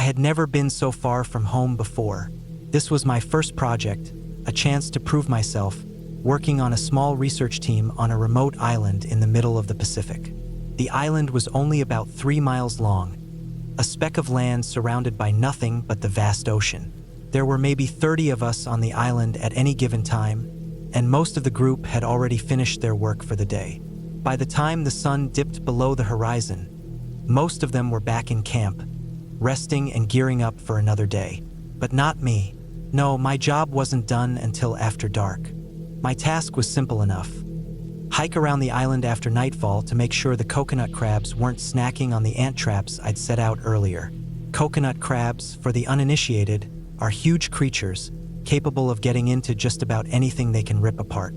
had never been so far from home before. This was my first project, a chance to prove myself, working on a small research team on a remote island in the middle of the Pacific. The island was only about 3 miles long, a speck of land surrounded by nothing but the vast ocean. There were maybe 30 of us on the island at any given time, and most of the group had already finished their work for the day. By the time the sun dipped below the horizon, most of them were back in camp, resting and gearing up for another day. But not me. No, my job wasn't done until after dark. My task was simple enough. Hike around the island after nightfall to make sure the coconut crabs weren't snacking on the ant traps I'd set out earlier. Coconut crabs, for the uninitiated, are huge creatures, capable of getting into just about anything they can rip apart.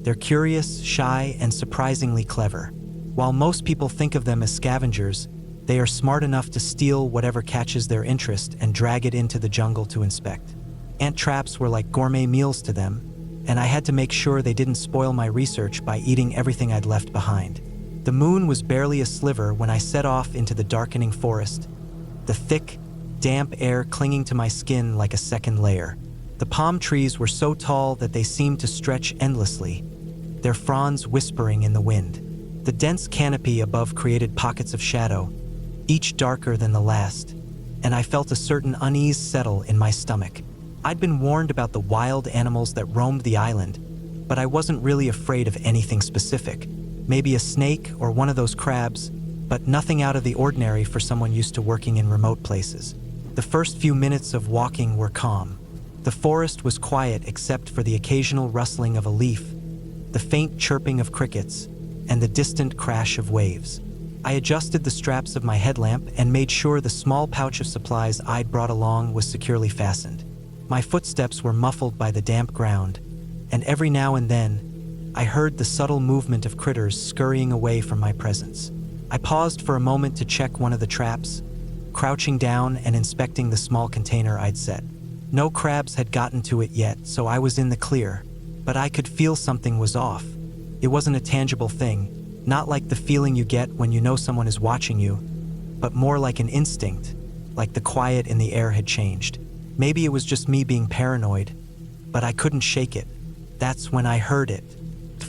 They're curious, shy, and surprisingly clever. While most people think of them as scavengers, they are smart enough to steal whatever catches their interest and drag it into the jungle to inspect. Ant traps were like gourmet meals to them, and I had to make sure they didn't spoil my research by eating everything I'd left behind. The moon was barely a sliver when I set off into the darkening forest, the thick, damp air clinging to my skin like a second layer. The palm trees were so tall that they seemed to stretch endlessly, their fronds whispering in the wind. The dense canopy above created pockets of shadow, each darker than the last, and I felt a certain unease settle in my stomach. I'd been warned about the wild animals that roamed the island, but I wasn't really afraid of anything specific. Maybe a snake or one of those crabs, but nothing out of the ordinary for someone used to working in remote places. The first few minutes of walking were calm. The forest was quiet except for the occasional rustling of a leaf, the faint chirping of crickets, and the distant crash of waves. I adjusted the straps of my headlamp and made sure the small pouch of supplies I'd brought along was securely fastened. My footsteps were muffled by the damp ground, and every now and then, I heard the subtle movement of critters scurrying away from my presence. I paused for a moment to check one of the traps, crouching down and inspecting the small container I'd set. No crabs had gotten to it yet, so I was in the clear, but I could feel something was off. It wasn't a tangible thing, not like the feeling you get when you know someone is watching you, but more like an instinct, like the quiet in the air had changed. Maybe it was just me being paranoid, but I couldn't shake it. That's when I heard it.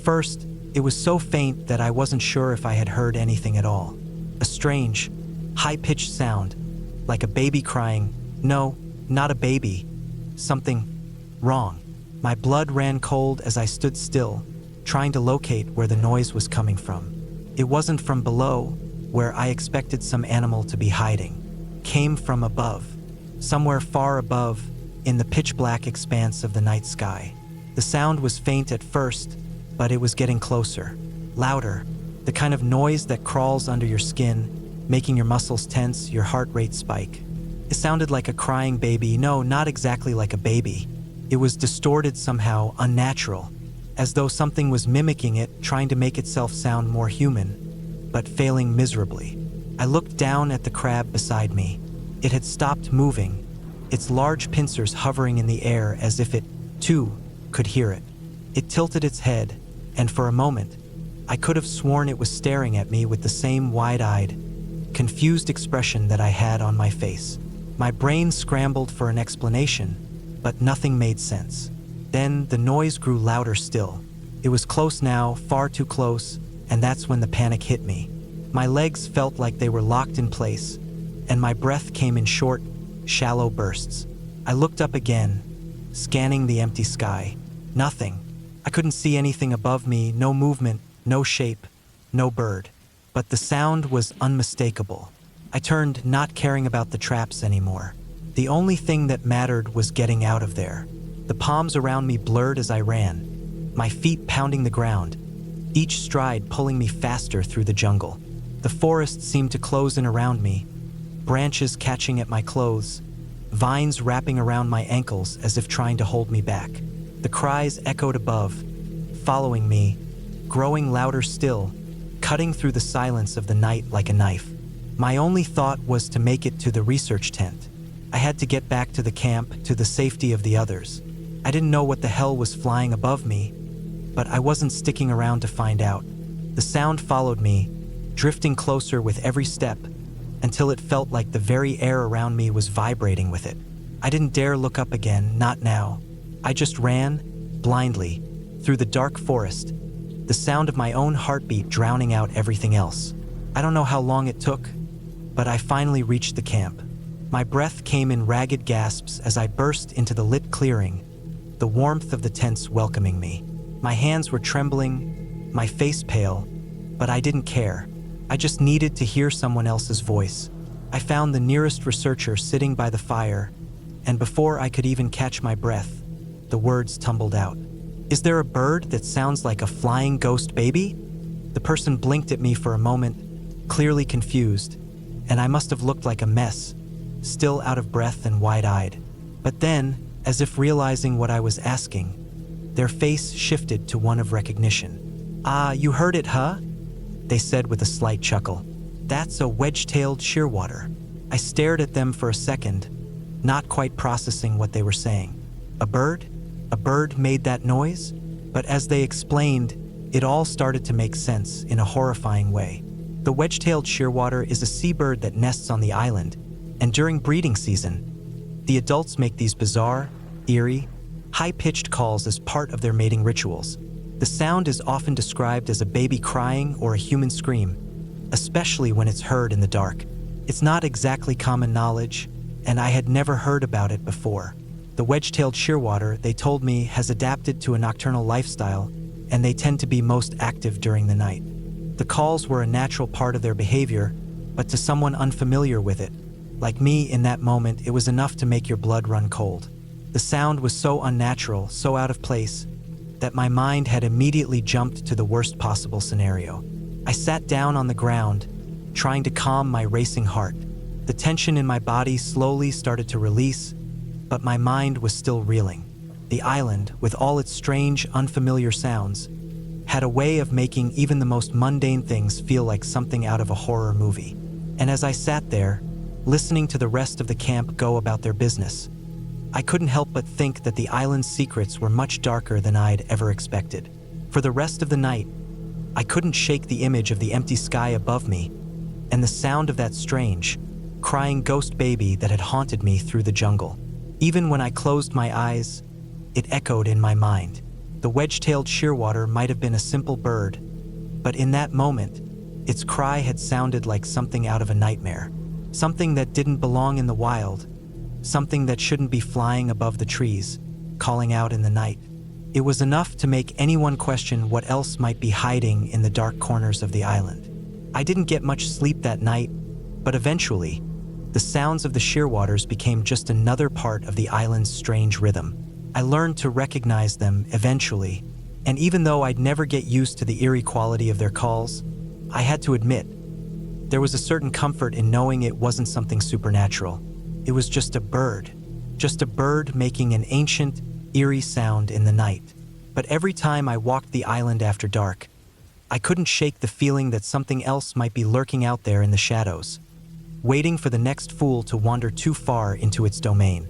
First, it was so faint that I wasn't sure if I had heard anything at all. A strange, high-pitched sound, like a baby crying. No, not a baby. Something wrong. My blood ran cold as I stood still, trying to locate where the noise was coming from. It wasn't from below, where I expected some animal to be hiding. It came from above. Somewhere far above, in the pitch-black expanse of the night sky. The sound was faint at first, but it was getting closer, louder, the kind of noise that crawls under your skin, making your muscles tense, your heart rate spike. It sounded like a crying baby. No, not exactly like a baby. It was distorted somehow, unnatural, as though something was mimicking it, trying to make itself sound more human, but failing miserably. I looked down at the crab beside me. It had stopped moving, its large pincers hovering in the air as if it, too, could hear it. It tilted its head, and for a moment, I could have sworn it was staring at me with the same wide-eyed, confused expression that I had on my face. My brain scrambled for an explanation, but nothing made sense. Then the noise grew louder still. It was close now, far too close, and that's when the panic hit me. My legs felt like they were locked in place, and my breath came in short, shallow bursts. I looked up again, scanning the empty sky. Nothing. I couldn't see anything above me, no movement, no shape, no bird. But the sound was unmistakable. I turned, not caring about the traps anymore. The only thing that mattered was getting out of there. The palms around me blurred as I ran, my feet pounding the ground, each stride pulling me faster through the jungle. The forest seemed to close in around me, branches catching at my clothes, vines wrapping around my ankles as if trying to hold me back. The cries echoed above, following me, growing louder still, cutting through the silence of the night like a knife. My only thought was to make it to the research tent. I had to get back to the camp, to the safety of the others. I didn't know what the hell was flying above me, but I wasn't sticking around to find out. The sound followed me, drifting closer with every step, until it felt like the very air around me was vibrating with it. I didn't dare look up again, not now. I just ran, blindly, through the dark forest, the sound of my own heartbeat drowning out everything else. I don't know how long it took, but I finally reached the camp. My breath came in ragged gasps as I burst into the lit clearing, the warmth of the tents welcoming me. My hands were trembling, my face pale, but I didn't care. I just needed to hear someone else's voice. I found the nearest researcher sitting by the fire, and before I could even catch my breath, the words tumbled out. "Is there a bird that sounds like a flying ghost baby?" The person blinked at me for a moment, clearly confused, and I must have looked like a mess, still out of breath and wide-eyed. But then, as if realizing what I was asking, their face shifted to one of recognition. "Ah, you heard it, huh?" they said with a slight chuckle. "That's a wedge-tailed shearwater." I stared at them for a second, not quite processing what they were saying. A bird? A bird made that noise? But as they explained, it all started to make sense in a horrifying way. The wedge-tailed shearwater is a seabird that nests on the island, and during breeding season, the adults make these bizarre, eerie, high-pitched calls as part of their mating rituals. The sound is often described as a baby crying or a human scream, especially when it's heard in the dark. It's not exactly common knowledge, and I had never heard about it before. The wedge-tailed shearwater, they told me, has adapted to a nocturnal lifestyle, and they tend to be most active during the night. The calls were a natural part of their behavior, but to someone unfamiliar with it, like me in that moment, it was enough to make your blood run cold. The sound was so unnatural, so out of place, that my mind had immediately jumped to the worst possible scenario. I sat down on the ground, trying to calm my racing heart. The tension in my body slowly started to release, but my mind was still reeling. The island, with all its strange, unfamiliar sounds, had a way of making even the most mundane things feel like something out of a horror movie. And as I sat there, listening to the rest of the camp go about their business, I couldn't help but think that the island's secrets were much darker than I'd ever expected. For the rest of the night, I couldn't shake the image of the empty sky above me and the sound of that strange, crying ghost baby that had haunted me through the jungle. Even when I closed my eyes, it echoed in my mind. The wedge-tailed shearwater might have been a simple bird, but in that moment, its cry had sounded like something out of a nightmare. Something that didn't belong in the wild, something that shouldn't be flying above the trees, calling out in the night. It was enough to make anyone question what else might be hiding in the dark corners of the island. I didn't get much sleep that night, but eventually, the sounds of the shearwaters became just another part of the island's strange rhythm. I learned to recognize them eventually, and even though I'd never get used to the eerie quality of their calls, I had to admit, there was a certain comfort in knowing it wasn't something supernatural. It was just a bird making an ancient, eerie sound in the night. But every time I walked the island after dark, I couldn't shake the feeling that something else might be lurking out there in the shadows, waiting for the next fool to wander too far into its domain.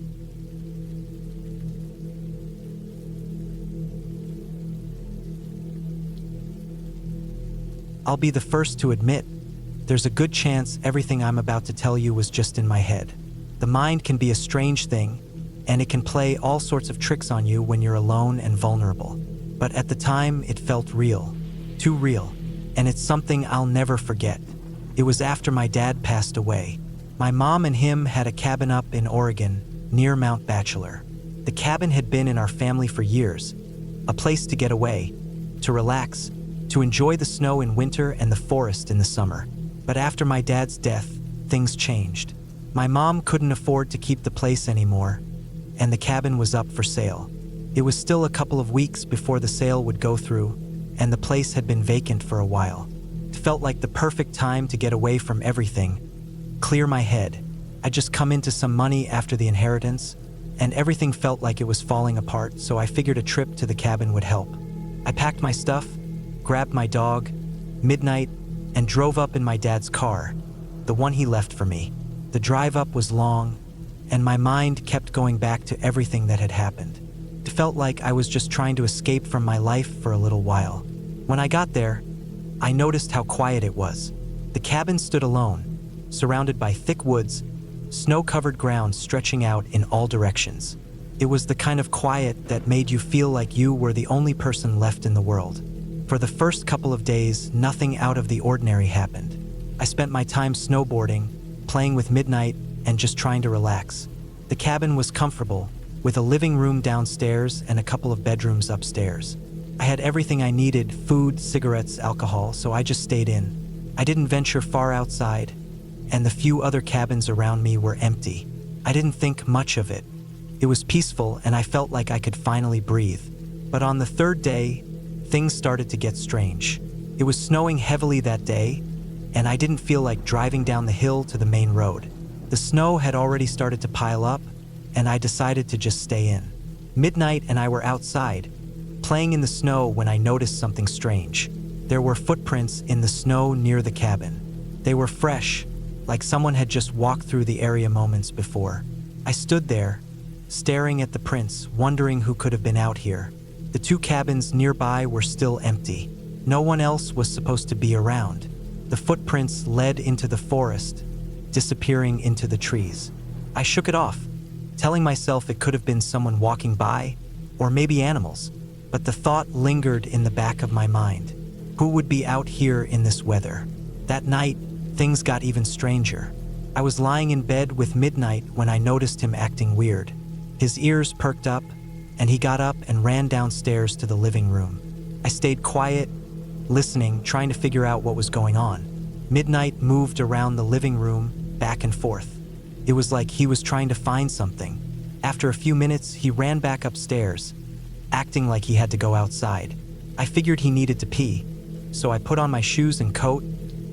I'll be the first to admit, there's a good chance everything I'm about to tell you was just in my head. The mind can be a strange thing, and it can play all sorts of tricks on you when you're alone and vulnerable. But at the time, it felt real. Too real. And it's something I'll never forget. It was after my dad passed away. My mom and him had a cabin up in Oregon, near Mount Bachelor. The cabin had been in our family for years, a place to get away, to relax, to enjoy the snow in winter and the forest in the summer. But after my dad's death, things changed. My mom couldn't afford to keep the place anymore, and the cabin was up for sale. It was still a couple of weeks before the sale would go through, and the place had been vacant for a while. It felt like the perfect time to get away from everything, clear my head. I'd just come into some money after the inheritance, and everything felt like it was falling apart, so I figured a trip to the cabin would help. I packed my stuff, grabbed my dog, midnight, and drove up in my dad's car, the one he left for me. The drive up was long, and my mind kept going back to everything that had happened. It felt like I was just trying to escape from my life for a little while. When I got there, I noticed how quiet it was. The cabin stood alone, surrounded by thick woods, snow-covered ground stretching out in all directions. It was the kind of quiet that made you feel like you were the only person left in the world. For the first couple of days, nothing out of the ordinary happened. I spent my time snowboarding, playing with Midnight, and just trying to relax. The cabin was comfortable, with a living room downstairs and a couple of bedrooms upstairs. I had everything I needed: food, cigarettes, alcohol, so I just stayed in. I didn't venture far outside, and the few other cabins around me were empty. I didn't think much of it. It was peaceful, and I felt like I could finally breathe. But on the third day, things started to get strange. It was snowing heavily that day, and I didn't feel like driving down the hill to the main road. The snow had already started to pile up, and I decided to just stay in. Midnight and I were outside, playing in the snow, when I noticed something strange. There were footprints in the snow near the cabin. They were fresh, like someone had just walked through the area moments before. I stood there, staring at the prints, wondering who could have been out here. The two cabins nearby were still empty. No one else was supposed to be around. The footprints led into the forest, disappearing into the trees. I shook it off, telling myself it could have been someone walking by, or maybe animals. But the thought lingered in the back of my mind. Who would be out here in this weather? That night, things got even stranger. I was lying in bed with Midnight when I noticed him acting weird. His ears perked up, and he got up and ran downstairs to the living room. I stayed quiet, listening, trying to figure out what was going on. Midnight moved around the living room, back and forth. It was like he was trying to find something. After a few minutes, he ran back upstairs, acting like he had to go outside. I figured he needed to pee, so I put on my shoes and coat,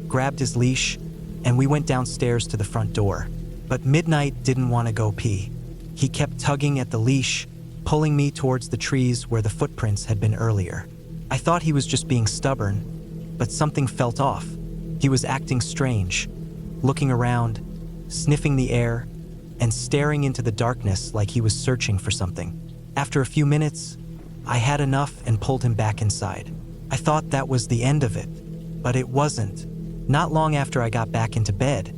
grabbed his leash, and we went downstairs to the front door. But Midnight didn't want to go pee. He kept tugging at the leash, pulling me towards the trees where the footprints had been earlier. I thought he was just being stubborn, but something felt off. He was acting strange, looking around, sniffing the air, and staring into the darkness like he was searching for something. After a few minutes, I had enough and pulled him back inside. I thought that was the end of it, but it wasn't. Not long after I got back into bed,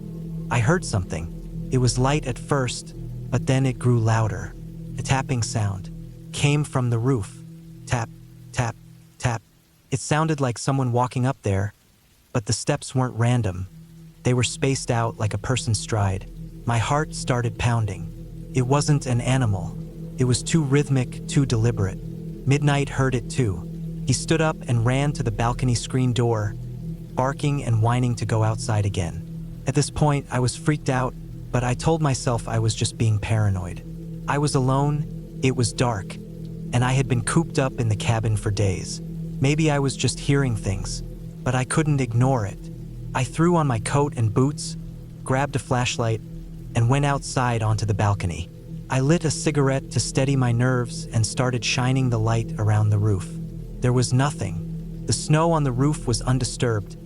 I heard something. It was light at first, but then it grew louder. A tapping sound came from the roof. Tap, tap, tap. It sounded like someone walking up there, but the steps weren't random. They were spaced out like a person's stride. My heart started pounding. It wasn't an animal. It was too rhythmic, too deliberate. Midnight heard it too. He stood up and ran to the balcony screen door, barking and whining to go outside again. At this point, I was freaked out, but I told myself I was just being paranoid. I was alone, it was dark, and I had been cooped up in the cabin for days. Maybe I was just hearing things, but I couldn't ignore it. I threw on my coat and boots, grabbed a flashlight, and went outside onto the balcony. I lit a cigarette to steady my nerves and started shining the light around the roof. There was nothing. The snow on the roof was undisturbed.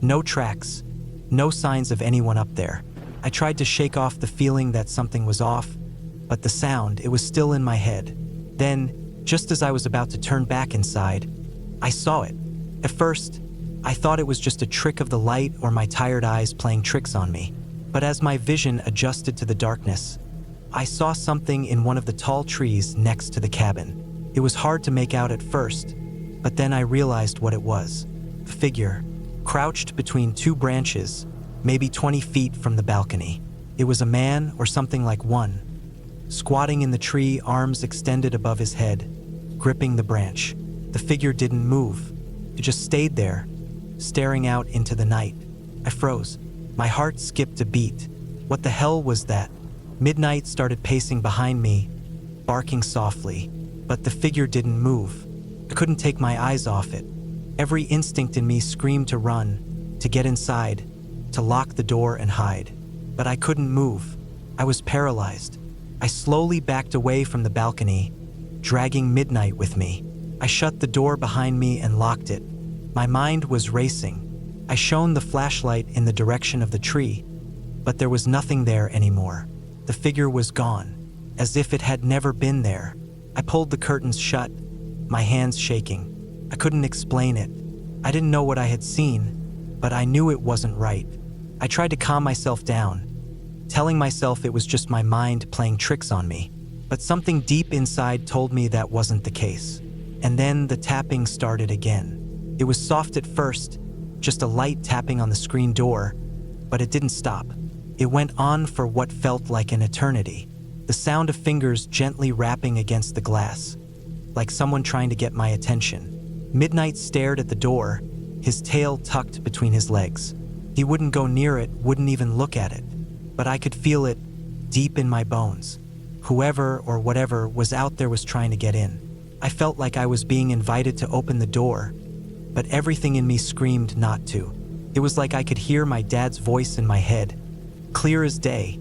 No tracks, no signs of anyone up there. I tried to shake off the feeling that something was off, but the sound, it was still in my head. Then, just as I was about to turn back inside, I saw it. At first, I thought it was just a trick of the light or my tired eyes playing tricks on me. But as my vision adjusted to the darkness, I saw something in one of the tall trees next to the cabin. It was hard to make out at first, but then I realized what it was. A figure, crouched between two branches, maybe 20 feet from the balcony. It was a man or something like one, squatting in the tree, arms extended above his head, gripping the branch. The figure didn't move. It just stayed there, staring out into the night. I froze. My heart skipped a beat. What the hell was that? Midnight started pacing behind me, barking softly, but the figure didn't move. I couldn't take my eyes off it. Every instinct in me screamed to run, to get inside, to lock the door and hide. But I couldn't move. I was paralyzed. I slowly backed away from the balcony, dragging Midnight with me. I shut the door behind me and locked it. My mind was racing. I shone the flashlight in the direction of the tree, but there was nothing there anymore. The figure was gone, as if it had never been there. I pulled the curtains shut, my hands shaking. I couldn't explain it. I didn't know what I had seen, but I knew it wasn't right. I tried to calm myself down, telling myself it was just my mind playing tricks on me. But something deep inside told me that wasn't the case. And then the tapping started again. It was soft at first, just a light tapping on the screen door, but it didn't stop. It went on for what felt like an eternity. The sound of fingers gently rapping against the glass, like someone trying to get my attention. Midnight stared at the door, his tail tucked between his legs. He wouldn't go near it, wouldn't even look at it. But I could feel it deep in my bones. Whoever or whatever was out there was trying to get in. I felt like I was being invited to open the door, but everything in me screamed not to. It was like I could hear my dad's voice in my head, clear as day,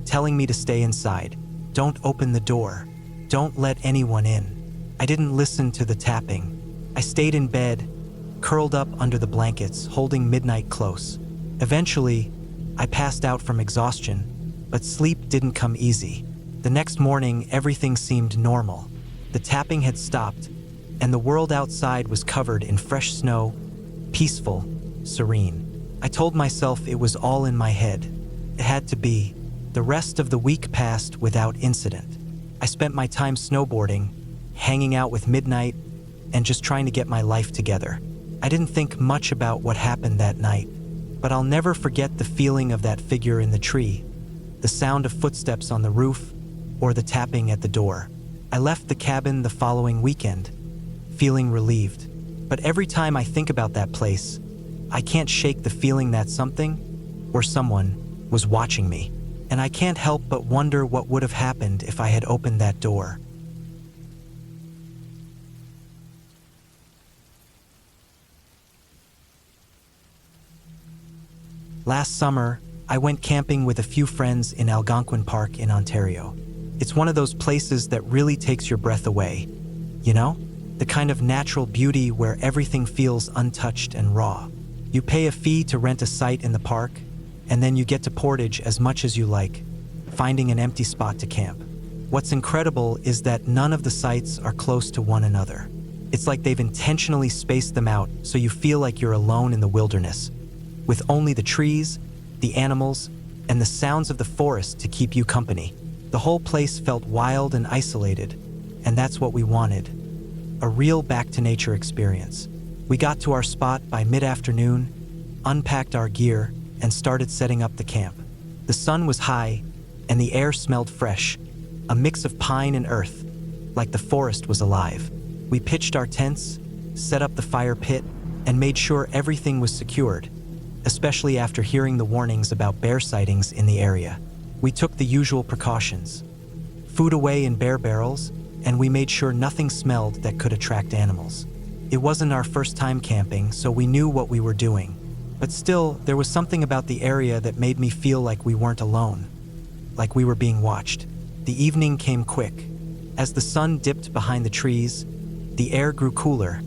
telling me to stay inside. Don't open the door. Don't let anyone in. I didn't listen to the tapping. I stayed in bed, curled up under the blankets, holding midnight close. Eventually, I passed out from exhaustion, but sleep didn't come easy. The next morning, everything seemed normal. The tapping had stopped, and the world outside was covered in fresh snow, peaceful, serene. I told myself it was all in my head. It had to be. The rest of the week passed without incident. I spent my time snowboarding, hanging out with Midnight, and just trying to get my life together. I didn't think much about what happened that night, but I'll never forget the feeling of that figure in the tree, the sound of footsteps on the roof, or the tapping at the door. I left the cabin the following weekend, feeling relieved. But every time I think about that place, I can't shake the feeling that something, or someone, was watching me. And I can't help but wonder what would have happened if I had opened that door. Last summer, I went camping with a few friends in Algonquin Park in Ontario. It's one of those places that really takes your breath away. You know? The kind of natural beauty where everything feels untouched and raw. You pay a fee to rent a site in the park, and then you get to portage as much as you like, finding an empty spot to camp. What's incredible is that none of the sites are close to one another. It's like they've intentionally spaced them out so you feel like you're alone in the wilderness, with only the trees, the animals, and the sounds of the forest to keep you company. The whole place felt wild and isolated, and that's what we wanted. A real back-to-nature experience. We got to our spot by mid-afternoon, unpacked our gear, and started setting up the camp. The sun was high, and the air smelled fresh, a mix of pine and earth, like the forest was alive. We pitched our tents, set up the fire pit, and made sure everything was secured, especially after hearing the warnings about bear sightings in the area. We took the usual precautions. Food away in bear barrels, and we made sure nothing smelled that could attract animals. It wasn't our first time camping, so we knew what we were doing. But still, there was something about the area that made me feel like we weren't alone, like we were being watched. The evening came quick. As the sun dipped behind the trees, the air grew cooler,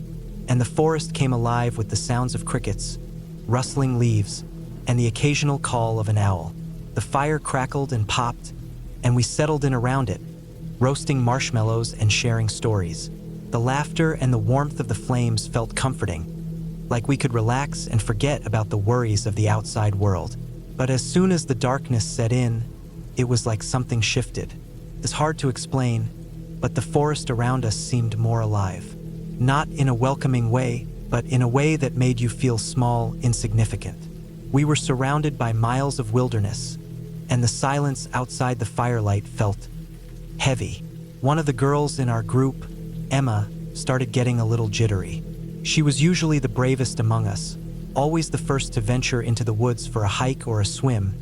and the forest came alive with the sounds of crickets, rustling leaves, and the occasional call of an owl. The fire crackled and popped, and we settled in around it, roasting marshmallows and sharing stories. The laughter and the warmth of the flames felt comforting, like we could relax and forget about the worries of the outside world. But as soon as the darkness set in, it was like something shifted. It's hard to explain, but the forest around us seemed more alive. Not in a welcoming way, but in a way that made you feel small, insignificant. We were surrounded by miles of wilderness, and the silence outside the firelight felt heavy. One of the girls in our group, Emma, started getting a little jittery. She was usually the bravest among us, always the first to venture into the woods for a hike or a swim,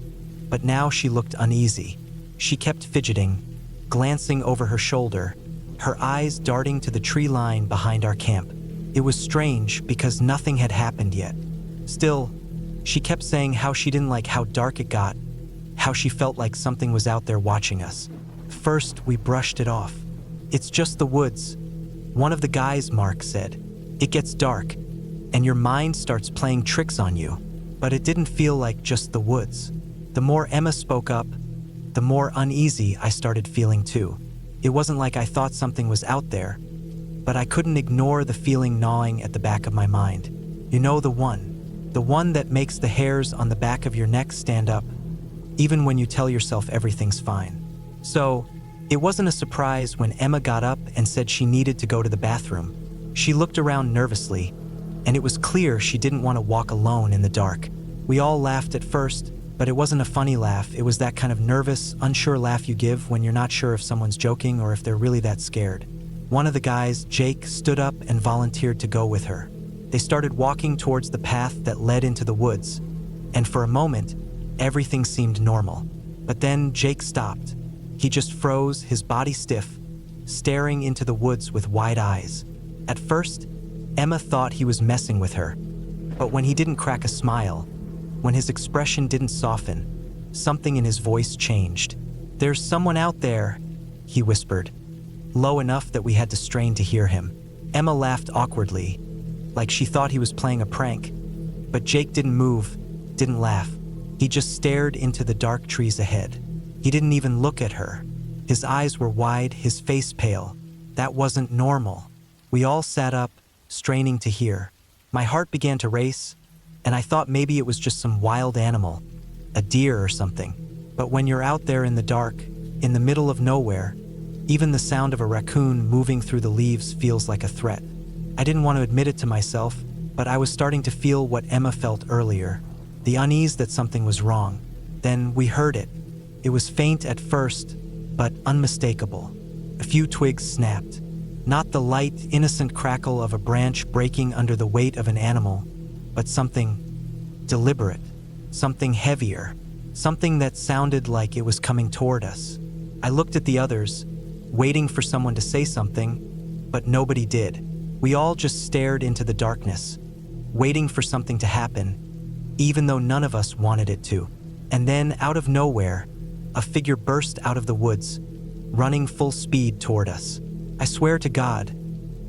but now she looked uneasy. She kept fidgeting, glancing over her shoulder, her eyes darting to the tree line behind our camp. It was strange because nothing had happened yet. Still, she kept saying how she didn't like how dark it got, how she felt like something was out there watching us. First, we brushed it off. It's just the woods. One of the guys, Mark, said. It gets dark, and your mind starts playing tricks on you. But it didn't feel like just the woods. The more Emma spoke up, the more uneasy I started feeling too. It wasn't like I thought something was out there, but I couldn't ignore the feeling gnawing at the back of my mind. You know, the one. The one that makes the hairs on the back of your neck stand up, even when you tell yourself everything's fine. So, it wasn't a surprise when Emma got up and said she needed to go to the bathroom. She looked around nervously, and it was clear she didn't want to walk alone in the dark. We all laughed at first, but it wasn't a funny laugh. It was that kind of nervous, unsure laugh you give when you're not sure if someone's joking or if they're really that scared. One of the guys, Jake, stood up and volunteered to go with her. They started walking towards the path that led into the woods, and for a moment, everything seemed normal. But then Jake stopped. He just froze, his body stiff, staring into the woods with wide eyes. At first, Emma thought he was messing with her, but when he didn't crack a smile, when his expression didn't soften, something in his voice changed. "There's someone out there," he whispered, low enough that we had to strain to hear him. Emma laughed awkwardly, like she thought he was playing a prank, but Jake didn't move, didn't laugh. He just stared into the dark trees ahead. He didn't even look at her. His eyes were wide, his face pale. That wasn't normal. We all sat up, straining to hear. My heart began to race, and I thought maybe it was just some wild animal, a deer or something. But when you're out there in the dark, in the middle of nowhere, even the sound of a raccoon moving through the leaves feels like a threat. I didn't want to admit it to myself, but I was starting to feel what Emma felt earlier, the unease that something was wrong. Then we heard it. It was faint at first, but unmistakable. A few twigs snapped. Not the light, innocent crackle of a branch breaking under the weight of an animal, but something deliberate, something heavier, something that sounded like it was coming toward us. I looked at the others, waiting for someone to say something, but nobody did. We all just stared into the darkness, waiting for something to happen, even though none of us wanted it to. And then, out of nowhere, a figure burst out of the woods, running full speed toward us. I swear to God,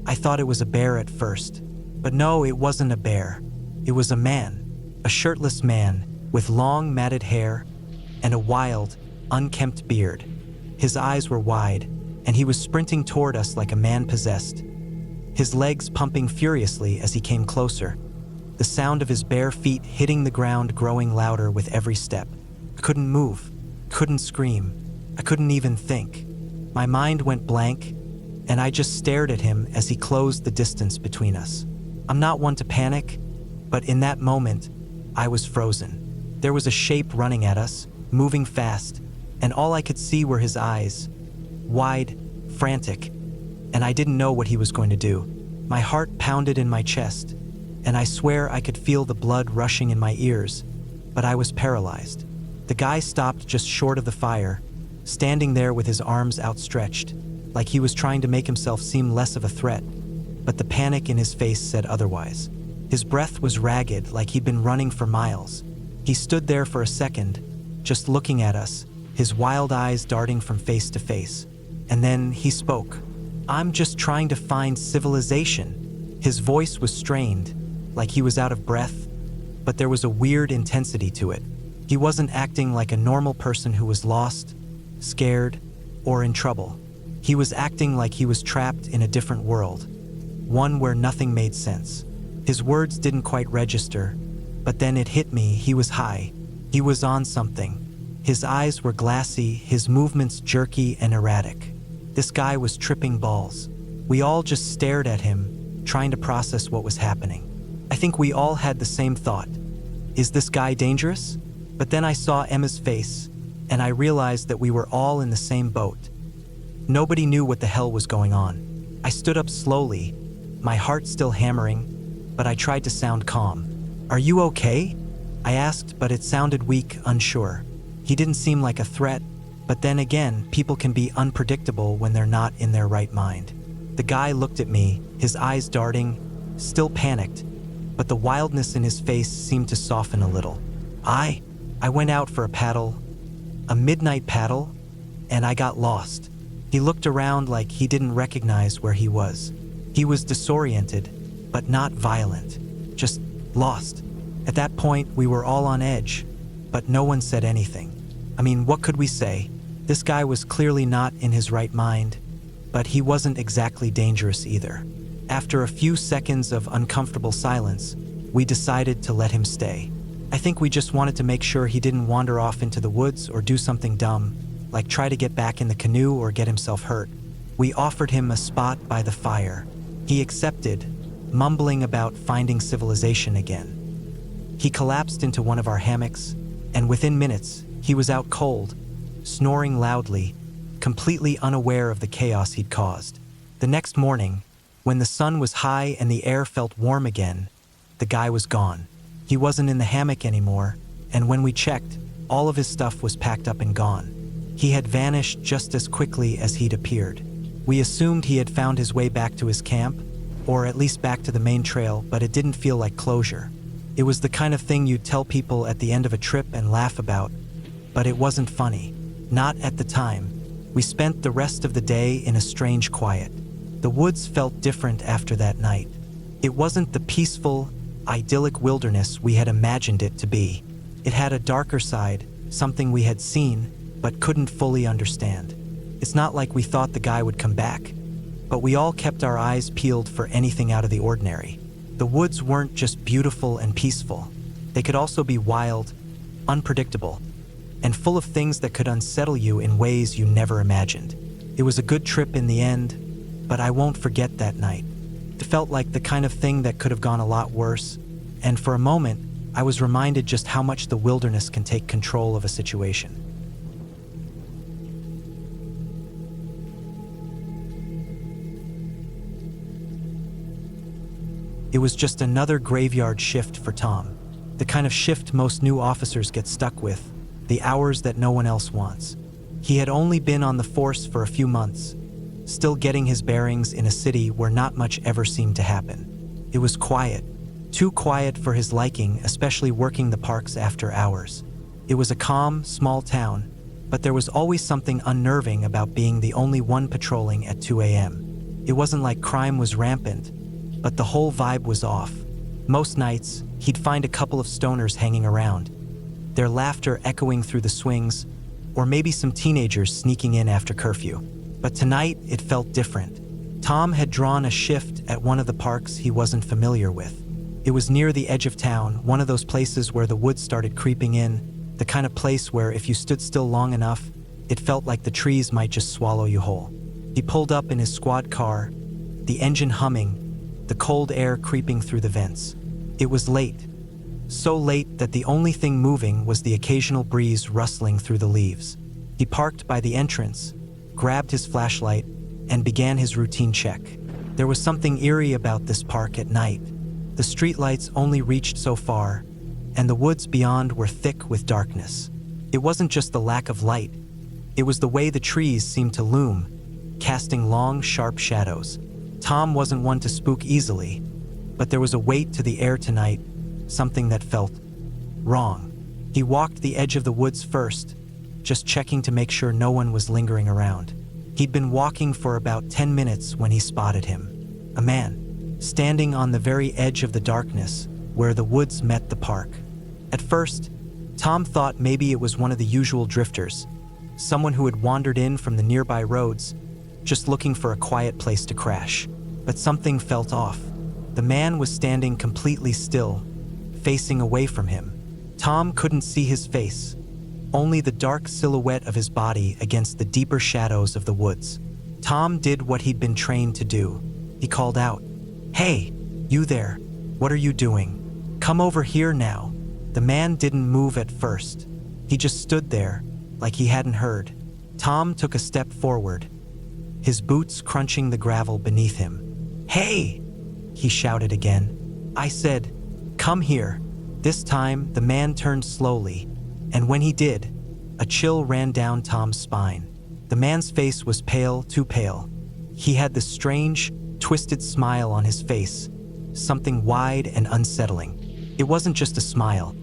I thought it was a bear at first. But no, it wasn't a bear. It was a man, a shirtless man, with long matted hair and a wild, unkempt beard. His eyes were wide, and he was sprinting toward us like a man possessed, his legs pumping furiously as he came closer, the sound of his bare feet hitting the ground growing louder with every step. I couldn't move, couldn't scream, I couldn't even think. My mind went blank, and I just stared at him as he closed the distance between us. I'm not one to panic, but in that moment, I was frozen. There was a shape running at us, moving fast, and all I could see were his eyes, wide, frantic, and I didn't know what he was going to do. My heart pounded in my chest, and I swear I could feel the blood rushing in my ears, but I was paralyzed. The guy stopped just short of the fire, standing there with his arms outstretched, like he was trying to make himself seem less of a threat, but the panic in his face said otherwise. His breath was ragged, like he'd been running for miles. He stood there for a second, just looking at us, his wild eyes darting from face to face. And then he spoke. "I'm just trying to find civilization." His voice was strained, like he was out of breath, but there was a weird intensity to it. He wasn't acting like a normal person who was lost, scared, or in trouble. He was acting like he was trapped in a different world, one where nothing made sense. His words didn't quite register, but then it hit me. He was high. He was on something. His eyes were glassy, his movements jerky and erratic. This guy was tripping balls. We all just stared at him, trying to process what was happening. I think we all had the same thought. Is this guy dangerous? But then I saw Emma's face, and I realized that we were all in the same boat. Nobody knew what the hell was going on. I stood up slowly, my heart still hammering, but I tried to sound calm. "Are you okay?" I asked, but it sounded weak, unsure. He didn't seem like a threat, but then again, people can be unpredictable when they're not in their right mind. The guy looked at me, his eyes darting, still panicked, but the wildness in his face seemed to soften a little. I went out for a paddle, a midnight paddle, and I got lost. He looked around like he didn't recognize where he was. He was disoriented, but not violent, just lost. At that point, we were all on edge, but no one said anything. I mean, what could we say? This guy was clearly not in his right mind, but he wasn't exactly dangerous either. After a few seconds of uncomfortable silence, we decided to let him stay. I think we just wanted to make sure he didn't wander off into the woods or do something dumb, like try to get back in the canoe or get himself hurt. We offered him a spot by the fire. He accepted, mumbling about finding civilization again. He collapsed into one of our hammocks, and within minutes, he was out cold, snoring loudly, completely unaware of the chaos he'd caused. The next morning, when the sun was high and the air felt warm again, the guy was gone. He wasn't in the hammock anymore, and when we checked, all of his stuff was packed up and gone. He had vanished just as quickly as he'd appeared. We assumed he had found his way back to his camp, or at least back to the main trail, but it didn't feel like closure. It was the kind of thing you'd tell people at the end of a trip and laugh about, but it wasn't funny. Not at the time. We spent the rest of the day in a strange quiet. The woods felt different after that night. It wasn't the peaceful, idyllic wilderness we had imagined it to be. It had a darker side, something we had seen, but couldn't fully understand. It's not like we thought the guy would come back, but we all kept our eyes peeled for anything out of the ordinary. The woods weren't just beautiful and peaceful. They could also be wild, unpredictable, and full of things that could unsettle you in ways you never imagined. It was a good trip in the end, but I won't forget that night. It felt like the kind of thing that could have gone a lot worse, and for a moment, I was reminded just how much the wilderness can take control of a situation. It was just another graveyard shift for Tom, the kind of shift most new officers get stuck with, the hours that no one else wants. He had only been on the force for a few months, still getting his bearings in a city where not much ever seemed to happen. It was quiet, too quiet for his liking, especially working the parks after hours. It was a calm, small town, but there was always something unnerving about being the only one patrolling at 2 a.m. It wasn't like crime was rampant, but the whole vibe was off. Most nights, he'd find a couple of stoners hanging around, their laughter echoing through the swings, or maybe some teenagers sneaking in after curfew. But tonight, it felt different. Tom had drawn a shift at one of the parks he wasn't familiar with. It was near the edge of town, one of those places where the woods started creeping in, the kind of place where if you stood still long enough, it felt like the trees might just swallow you whole. He pulled up in his squad car, the engine humming, the cold air creeping through the vents. It was late. So late that the only thing moving was the occasional breeze rustling through the leaves. He parked by the entrance, grabbed his flashlight, and began his routine check. There was something eerie about this park at night. The streetlights only reached so far, and the woods beyond were thick with darkness. It wasn't just the lack of light. It was the way the trees seemed to loom, casting long, sharp shadows. Tom wasn't one to spook easily, but there was a weight to the air tonight, something that felt wrong. He walked the edge of the woods first, just checking to make sure no one was lingering around. He'd been walking for about 10 minutes when he spotted him. A man, standing on the very edge of the darkness, where the woods met the park. At first, Tom thought maybe it was one of the usual drifters, someone who had wandered in from the nearby roads, just looking for a quiet place to crash. But something felt off. The man was standing completely still, facing away from him. Tom couldn't see his face, only the dark silhouette of his body against the deeper shadows of the woods. Tom did what he'd been trained to do. He called out, "Hey, you there, what are you doing? Come over here now." The man didn't move at first. He just stood there, like he hadn't heard. Tom took a step forward, his boots crunching the gravel beneath him. "Hey!" he shouted again. I said, "Come here." This time, the man turned slowly, and when he did, a chill ran down Tom's spine. The man's face was pale, too pale. He had this strange, twisted smile on his face, something wide and unsettling. It wasn't just a smile.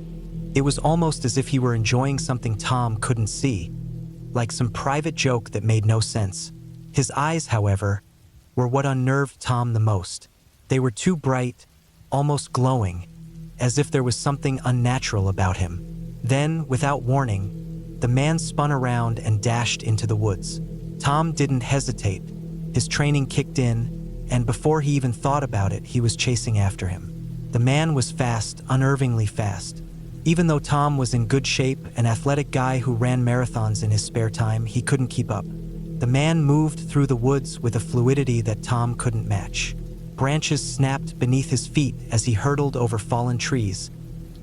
It was almost as if he were enjoying something Tom couldn't see, like some private joke that made no sense. His eyes, however, were what unnerved Tom the most. They were too bright, almost glowing, as if there was something unnatural about him. Then, without warning, the man spun around and dashed into the woods. Tom didn't hesitate. His training kicked in, and before he even thought about it, he was chasing after him. The man was fast, unnervingly fast. Even though Tom was in good shape, an athletic guy who ran marathons in his spare time, he couldn't keep up. The man moved through the woods with a fluidity that Tom couldn't match. Branches snapped beneath his feet as he hurtled over fallen trees,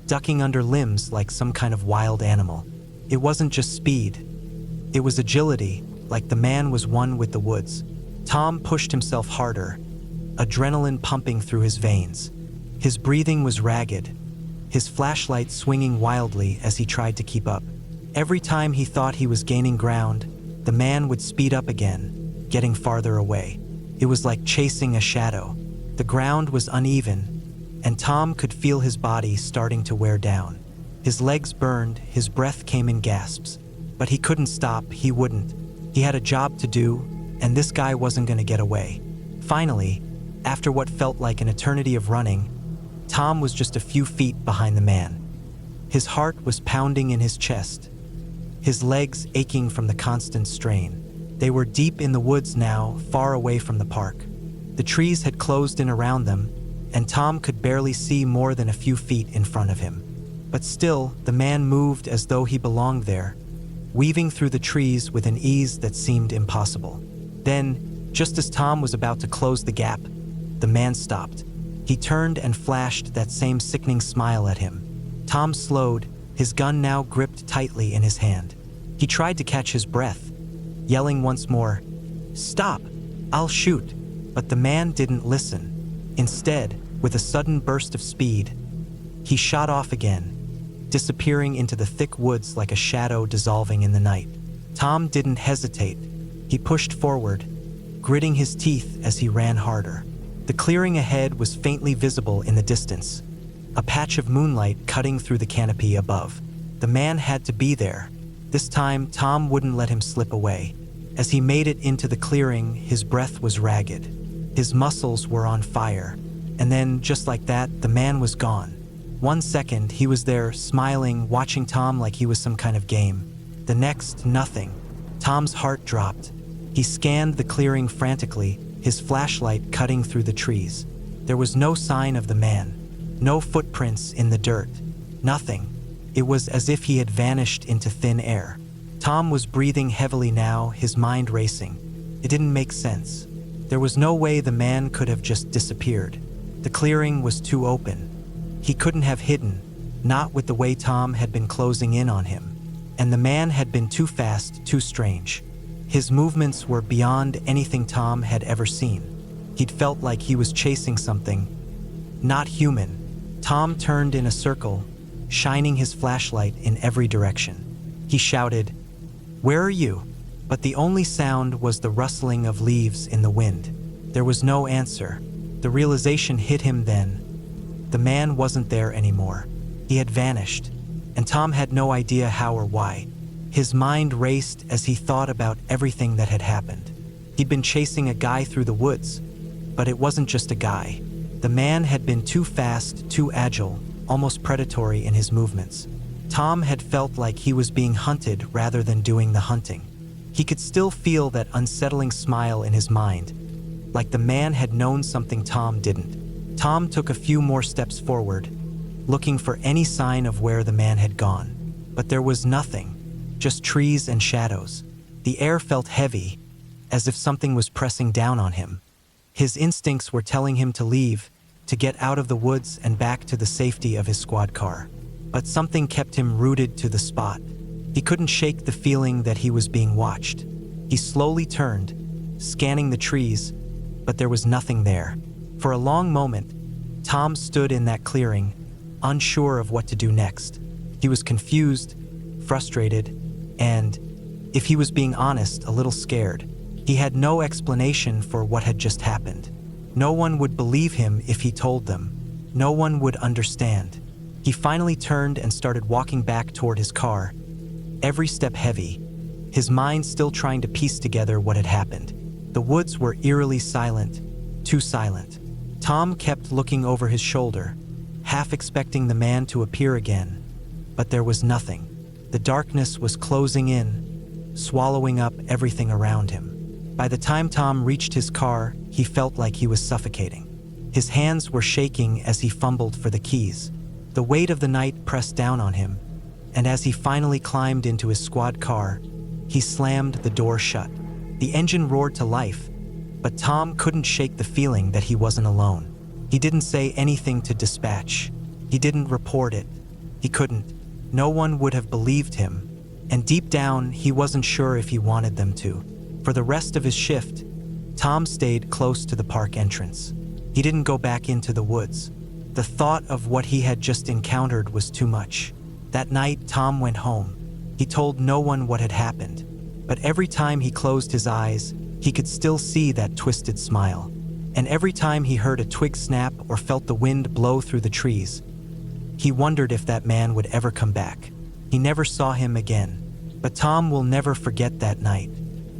ducking under limbs like some kind of wild animal. It wasn't just speed. It was agility, like the man was one with the woods. Tom pushed himself harder, adrenaline pumping through his veins. His breathing was ragged, his flashlight swinging wildly as he tried to keep up. Every time he thought he was gaining ground, the man would speed up again, getting farther away. It was like chasing a shadow. The ground was uneven, and Tom could feel his body starting to wear down. His legs burned, his breath came in gasps. But he couldn't stop, he wouldn't. He had a job to do, and this guy wasn't going to get away. Finally, after what felt like an eternity of running, Tom was just a few feet behind the man. His heart was pounding in his chest, his legs aching from the constant strain. They were deep in the woods now, far away from the park. The trees had closed in around them, and Tom could barely see more than a few feet in front of him. But still, the man moved as though he belonged there, weaving through the trees with an ease that seemed impossible. Then, just as Tom was about to close the gap, the man stopped. He turned and flashed that same sickening smile at him. Tom slowed, his gun now gripped tightly in his hand. He tried to catch his breath, yelling once more, "Stop! I'll shoot!" But the man didn't listen. Instead, with a sudden burst of speed, he shot off again, disappearing into the thick woods like a shadow dissolving in the night. Tom didn't hesitate. He pushed forward, gritting his teeth as he ran harder. The clearing ahead was faintly visible in the distance, a patch of moonlight cutting through the canopy above. The man had to be there. This time, Tom wouldn't let him slip away. As he made it into the clearing, his breath was ragged. His muscles were on fire. And then, just like that, the man was gone. 1 second, he was there, smiling, watching Tom like he was some kind of game. The next, nothing. Tom's heart dropped. He scanned the clearing frantically, his flashlight cutting through the trees. There was no sign of the man, no footprints in the dirt, nothing. It was as if he had vanished into thin air. Tom was breathing heavily now, his mind racing. It didn't make sense. There was no way the man could have just disappeared. The clearing was too open. He couldn't have hidden, not with the way Tom had been closing in on him. And the man had been too fast, too strange. His movements were beyond anything Tom had ever seen. He'd felt like he was chasing something, not human. Tom turned in a circle, shining his flashlight in every direction. He shouted, "Where are you?" But the only sound was the rustling of leaves in the wind. There was no answer. The realization hit him then. The man wasn't there anymore. He had vanished, and Tom had no idea how or why. His mind raced as he thought about everything that had happened. He'd been chasing a guy through the woods, but it wasn't just a guy. The man had been too fast, too agile, almost predatory in his movements. Tom had felt like he was being hunted rather than doing the hunting. He could still feel that unsettling smile in his mind, like the man had known something Tom didn't. Tom took a few more steps forward, looking for any sign of where the man had gone. But there was nothing, just trees and shadows. The air felt heavy, as if something was pressing down on him. His instincts were telling him to leave, to get out of the woods and back to the safety of his squad car. But something kept him rooted to the spot. He couldn't shake the feeling that he was being watched. He slowly turned, scanning the trees, but there was nothing there. For a long moment, Tom stood in that clearing, unsure of what to do next. He was confused, frustrated, and, if he was being honest, a little scared. He had no explanation for what had just happened. No one would believe him if he told them. No one would understand. He finally turned and started walking back toward his car, every step heavy, his mind still trying to piece together what had happened. The woods were eerily silent, too silent. Tom kept looking over his shoulder, half expecting the man to appear again, but there was nothing. The darkness was closing in, swallowing up everything around him. By the time Tom reached his car, he felt like he was suffocating. His hands were shaking as he fumbled for the keys. The weight of the night pressed down on him, and as he finally climbed into his squad car, he slammed the door shut. The engine roared to life, but Tom couldn't shake the feeling that he wasn't alone. He didn't say anything to dispatch. He didn't report it. He couldn't. No one would have believed him, and deep down, he wasn't sure if he wanted them to. For the rest of his shift, Tom stayed close to the park entrance. He didn't go back into the woods. The thought of what he had just encountered was too much. That night, Tom went home. He told no one what had happened, but every time he closed his eyes, he could still see that twisted smile. And every time he heard a twig snap or felt the wind blow through the trees, he wondered if that man would ever come back. He never saw him again, but Tom will never forget that night,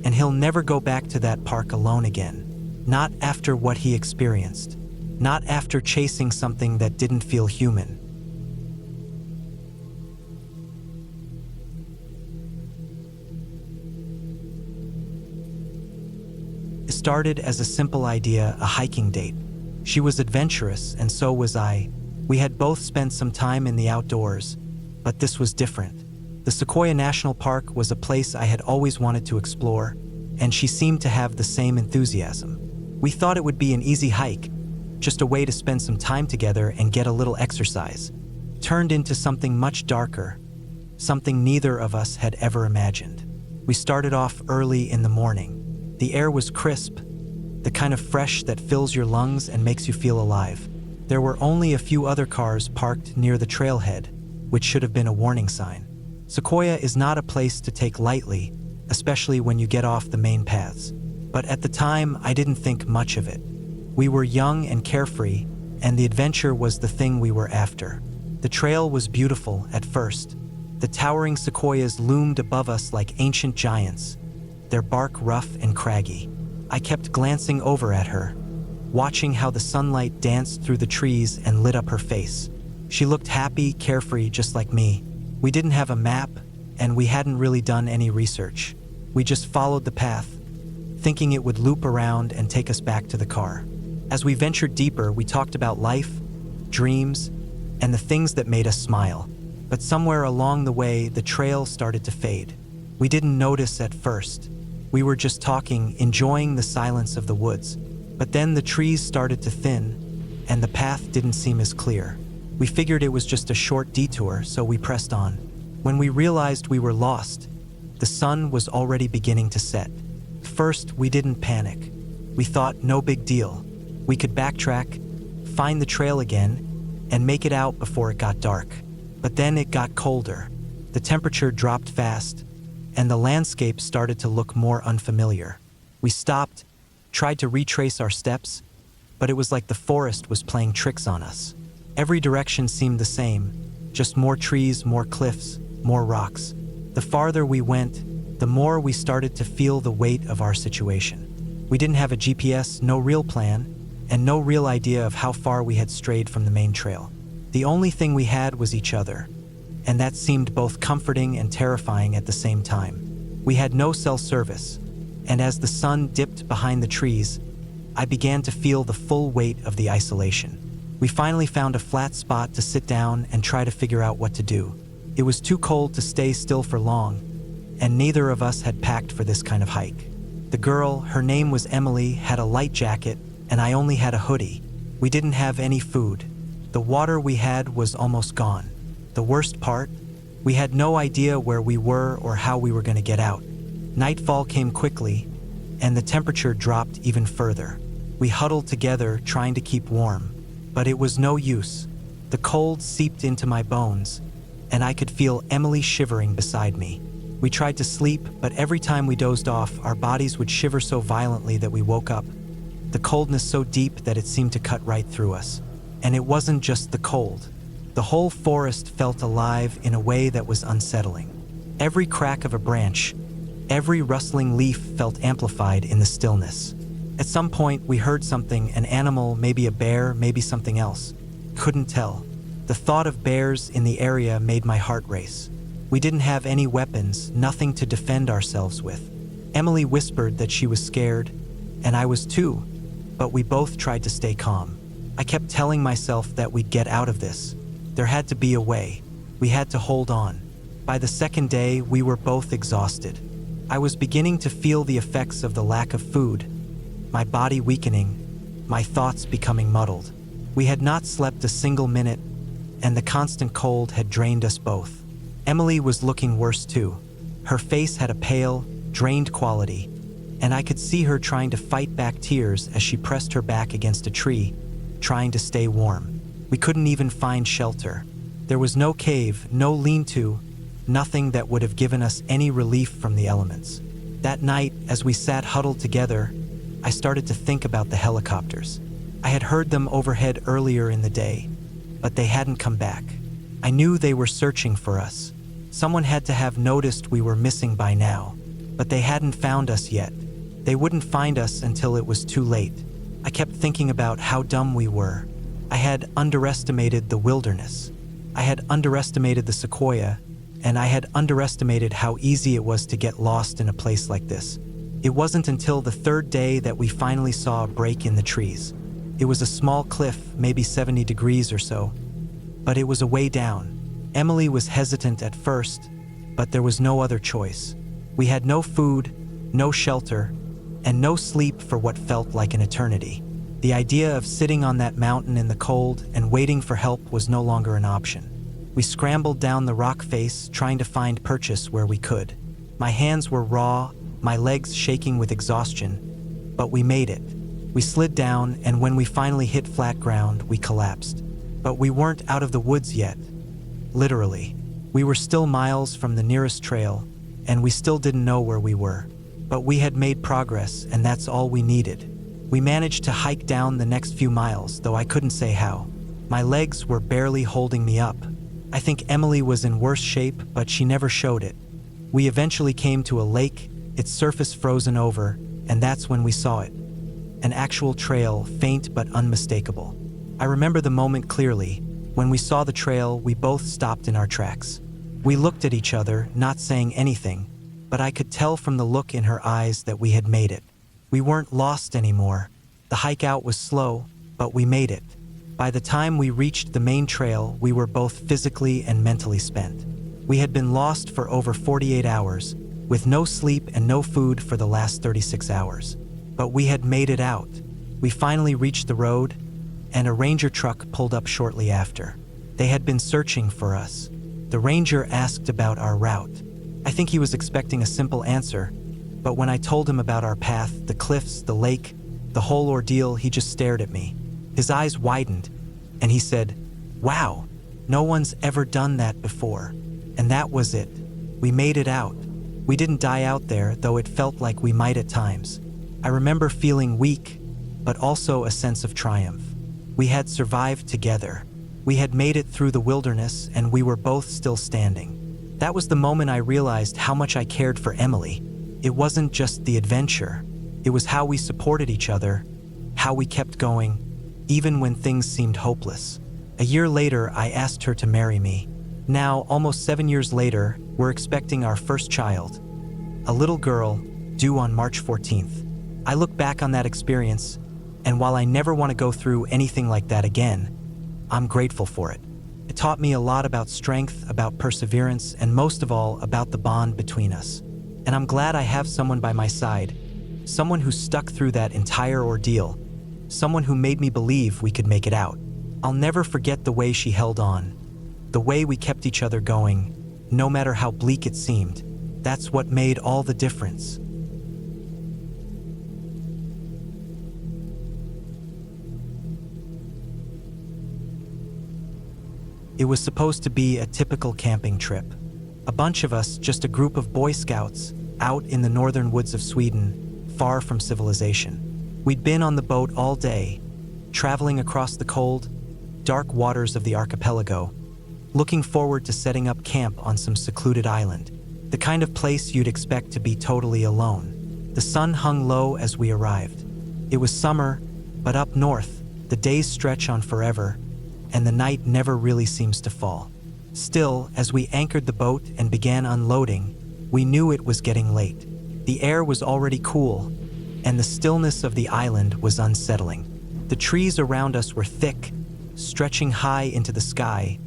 and he'll never go back to that park alone again. Not after what he experienced. Not after chasing something that didn't feel human. It started as a simple idea, a hiking date. She was adventurous, and so was I. We had both spent some time in the outdoors, but this was different. The Sequoia National Park was a place I had always wanted to explore, and she seemed to have the same enthusiasm. We thought it would be an easy hike, just a way to spend some time together and get a little exercise. Turned into something much darker, something neither of us had ever imagined. We started off early in the morning. The air was crisp, the kind of fresh that fills your lungs and makes you feel alive. There were only a few other cars parked near the trailhead, which should have been a warning sign. Sequoia is not a place to take lightly, especially when you get off the main paths. But at the time, I didn't think much of it. We were young and carefree, and the adventure was the thing we were after. The trail was beautiful at first. The towering sequoias loomed above us like ancient giants, their bark rough and craggy. I kept glancing over at her, watching how the sunlight danced through the trees and lit up her face. She looked happy, carefree, just like me. We didn't have a map, and we hadn't really done any research. We just followed the path, thinking it would loop around and take us back to the car. As we ventured deeper, we talked about life, dreams, and the things that made us smile. But somewhere along the way, the trail started to fade. We didn't notice at first. We were just talking, enjoying the silence of the woods. But then the trees started to thin, and the path didn't seem as clear. We figured it was just a short detour, so we pressed on. When we realized we were lost, the sun was already beginning to set. First, we didn't panic. We thought, no big deal. We could backtrack, find the trail again, and make it out before it got dark. But then it got colder. The temperature dropped fast, and the landscape started to look more unfamiliar. We stopped, tried to retrace our steps, but it was like the forest was playing tricks on us. Every direction seemed the same, just more trees, more cliffs, more rocks. The farther we went, the more we started to feel the weight of our situation. We didn't have a GPS, no real plan, and no real idea of how far we had strayed from the main trail. The only thing we had was each other, and that seemed both comforting and terrifying at the same time. We had no cell service, and as the sun dipped behind the trees, I began to feel the full weight of the isolation. We finally found a flat spot to sit down and try to figure out what to do. It was too cold to stay still for long, and neither of us had packed for this kind of hike. The girl, her name was Emily, had a light jacket, and I only had a hoodie. We didn't have any food. The water we had was almost gone. The worst part, we had no idea where we were or how we were going to get out. Nightfall came quickly, and the temperature dropped even further. We huddled together, trying to keep warm, but it was no use. The cold seeped into my bones, and I could feel Emily shivering beside me. We tried to sleep, but every time we dozed off, our bodies would shiver so violently that we woke up, the coldness so deep that it seemed to cut right through us. And it wasn't just the cold. The whole forest felt alive in a way that was unsettling. Every crack of a branch, every rustling leaf felt amplified in the stillness. At some point, we heard something, an animal, maybe a bear, maybe something else. Couldn't tell. The thought of bears in the area made my heart race. We didn't have any weapons, nothing to defend ourselves with. Emily whispered that she was scared, and I was too, but we both tried to stay calm. I kept telling myself that we'd get out of this. There had to be a way. We had to hold on. By the second day, we were both exhausted. I was beginning to feel the effects of the lack of food, my body weakening, my thoughts becoming muddled. We had not slept a single minute, and the constant cold had drained us both. Emily was looking worse too. Her face had a pale, drained quality, and I could see her trying to fight back tears as she pressed her back against a tree, trying to stay warm. We couldn't even find shelter. There was no cave, no lean-to, nothing that would have given us any relief from the elements. That night, as we sat huddled together, I started to think about the helicopters. I had heard them overhead earlier in the day, but they hadn't come back. I knew they were searching for us. Someone had to have noticed we were missing by now, but they hadn't found us yet. They wouldn't find us until it was too late. I kept thinking about how dumb we were. I had underestimated the wilderness. I had underestimated the sequoia, and I had underestimated how easy it was to get lost in a place like this. It wasn't until the third day that we finally saw a break in the trees. It was a small cliff, maybe 70 degrees or so, but it was a way down. Emily was hesitant at first, but there was no other choice. We had no food, no shelter, and no sleep for what felt like an eternity. The idea of sitting on that mountain in the cold and waiting for help was no longer an option. We scrambled down the rock face, trying to find purchase where we could. My hands were raw, my legs shaking with exhaustion, but we made it. We slid down, and when we finally hit flat ground, we collapsed. But we weren't out of the woods yet. Literally. We were still miles from the nearest trail, and we still didn't know where we were. But we had made progress, and that's all we needed. We managed to hike down the next few miles, though I couldn't say how. My legs were barely holding me up. I think Emily was in worse shape, but she never showed it. We eventually came to a lake, its surface frozen over, and that's when we saw it. An actual trail, faint but unmistakable. I remember the moment clearly. When we saw the trail, we both stopped in our tracks. We looked at each other, not saying anything, but I could tell from the look in her eyes that we had made it. We weren't lost anymore. The hike out was slow, but we made it. By the time we reached the main trail, we were both physically and mentally spent. We had been lost for over 48 hours, with no sleep and no food for the last 36 hours. But we had made it out. We finally reached the road, and a ranger truck pulled up shortly after. They had been searching for us. The ranger asked about our route. I think he was expecting a simple answer, but when I told him about our path, the cliffs, the lake, the whole ordeal, he just stared at me. His eyes widened, and he said, "Wow, no one's ever done that before." And that was it. We made it out. We didn't die out there, though it felt like we might at times. I remember feeling weak, but also a sense of triumph. We had survived together. We had made it through the wilderness, and we were both still standing. That was the moment I realized how much I cared for Emily. It wasn't just the adventure. It was how we supported each other, how we kept going, even when things seemed hopeless. A year later, I asked her to marry me. Now, almost 7 years later, we're expecting our first child, a little girl, due on March 14th. I look back on that experience, and while I never want to go through anything like that again, I'm grateful for it. It taught me a lot about strength, about perseverance, and most of all, about the bond between us. And I'm glad I have someone by my side, someone who stuck through that entire ordeal, someone who made me believe we could make it out. I'll never forget the way she held on, the way we kept each other going, no matter how bleak it seemed. That's what made all the difference. It was supposed to be a typical camping trip. A bunch of us, just a group of Boy Scouts, out in the northern woods of Sweden, far from civilization. We'd been on the boat all day, traveling across the cold, dark waters of the archipelago, looking forward to setting up camp on some secluded island, the kind of place you'd expect to be totally alone. The sun hung low as we arrived. It was summer, but up north, the days stretch on forever, and the night never really seems to fall. Still, as we anchored the boat and began unloading, we knew it was getting late. The air was already cool, and the stillness of the island was unsettling. The trees around us were thick, stretching high into the sky,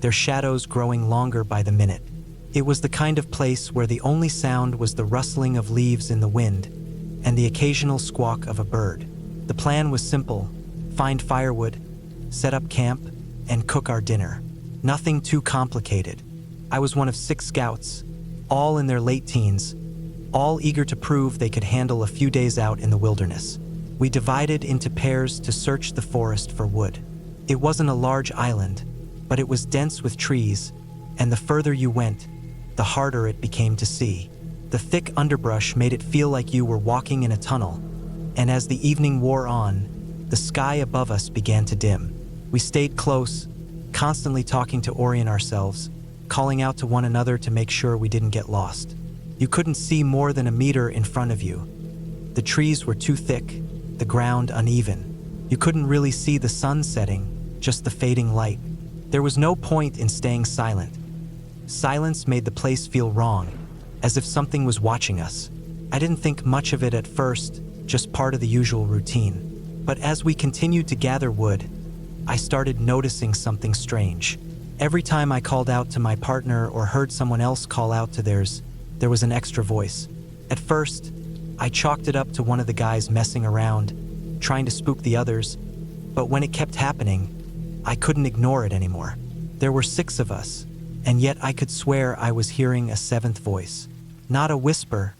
their shadows growing longer by the minute. It was the kind of place where the only sound was the rustling of leaves in the wind and the occasional squawk of a bird. The plan was simple: find firewood, set up camp, and cook our dinner. Nothing too complicated. I was one of 6 scouts, all in their late teens, all eager to prove they could handle a few days out in the wilderness. We divided into pairs to search the forest for wood. It wasn't a large island, but it was dense with trees, and the further you went, the harder it became to see. The thick underbrush made it feel like you were walking in a tunnel, and as the evening wore on, the sky above us began to dim. We stayed close, constantly talking to orient ourselves, calling out to one another to make sure we didn't get lost. You couldn't see more than a meter in front of you. The trees were too thick, the ground uneven. You couldn't really see the sun setting, just the fading light. There was no point in staying silent. Silence made the place feel wrong, as if something was watching us. I didn't think much of it at first, just part of the usual routine. But as we continued to gather wood, I started noticing something strange. Every time I called out to my partner or heard someone else call out to theirs, there was an extra voice. At first, I chalked it up to one of the guys messing around, trying to spook the others, but when it kept happening, I couldn't ignore it anymore. There were 6 of us, and yet I could swear I was hearing a 7th voice. Not a whisper,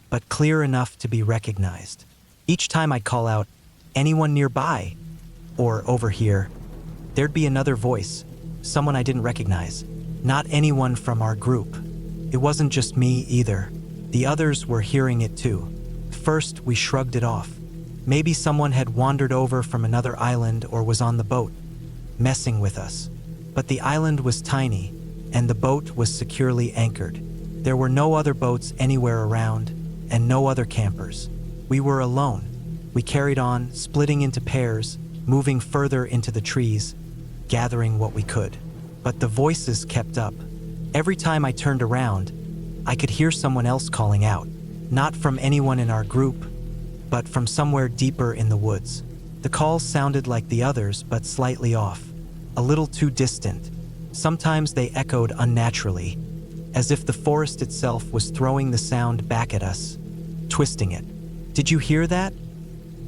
but clear enough to be recognized. Each time I'd call out, "Anyone nearby?" or "Over here," there'd be another voice, someone I didn't recognize. Not anyone from our group. It wasn't just me either. The others were hearing it too. First, we shrugged it off. Maybe someone had wandered over from another island or was on the boat, messing with us. But the island was tiny, and the boat was securely anchored. There were no other boats anywhere around, and no other campers. We were alone. We carried on, splitting into pairs, moving further into the trees, gathering what we could. But the voices kept up. Every time I turned around, I could hear someone else calling out. Not from anyone in our group, but from somewhere deeper in the woods. The calls sounded like the others, but slightly off, a little too distant. Sometimes they echoed unnaturally, as if the forest itself was throwing the sound back at us, twisting it. "Did you hear that?"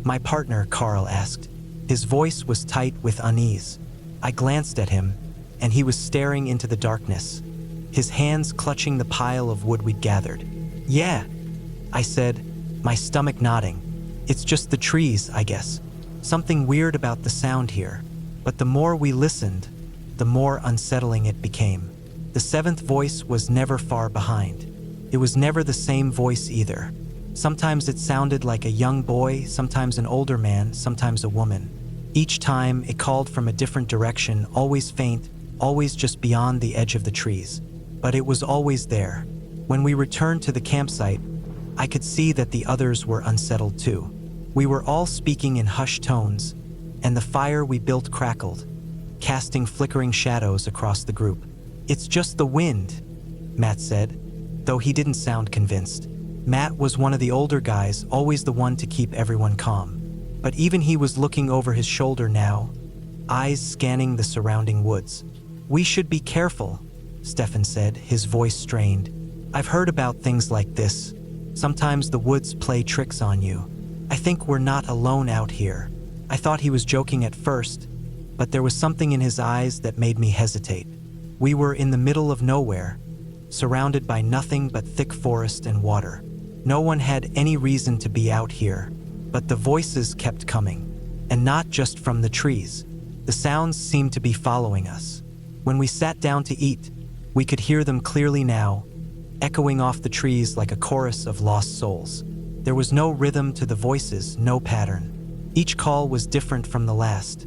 my partner, Carl, asked. His voice was tight with unease. I glanced at him, and he was staring into the darkness, his hands clutching the pile of wood we'd gathered. "Yeah," I said, my stomach nodding. "It's just the trees, I guess. Something weird about the sound here." But the more we listened, the more unsettling it became. The 7th voice was never far behind. It was never the same voice either. Sometimes it sounded like a young boy, sometimes an older man, sometimes a woman. Each time it called from a different direction, always faint, always just beyond the edge of the trees. But it was always there. When we returned to the campsite, I could see that the others were unsettled too. We were all speaking in hushed tones, and the fire we built crackled, casting flickering shadows across the group. "It's just the wind," Matt said, though he didn't sound convinced. Matt was one of the older guys, always the one to keep everyone calm. But even he was looking over his shoulder now, eyes scanning the surrounding woods. "We should be careful," Stefan said, his voice strained. "I've heard about things like this. Sometimes the woods play tricks on you. I think we're not alone out here." I thought he was joking at first, but there was something in his eyes that made me hesitate. We were in the middle of nowhere, surrounded by nothing but thick forest and water. No one had any reason to be out here, but the voices kept coming, and not just from the trees. The sounds seemed to be following us. When we sat down to eat, we could hear them clearly now, echoing off the trees like a chorus of lost souls. There was no rhythm to the voices, no pattern. Each call was different from the last,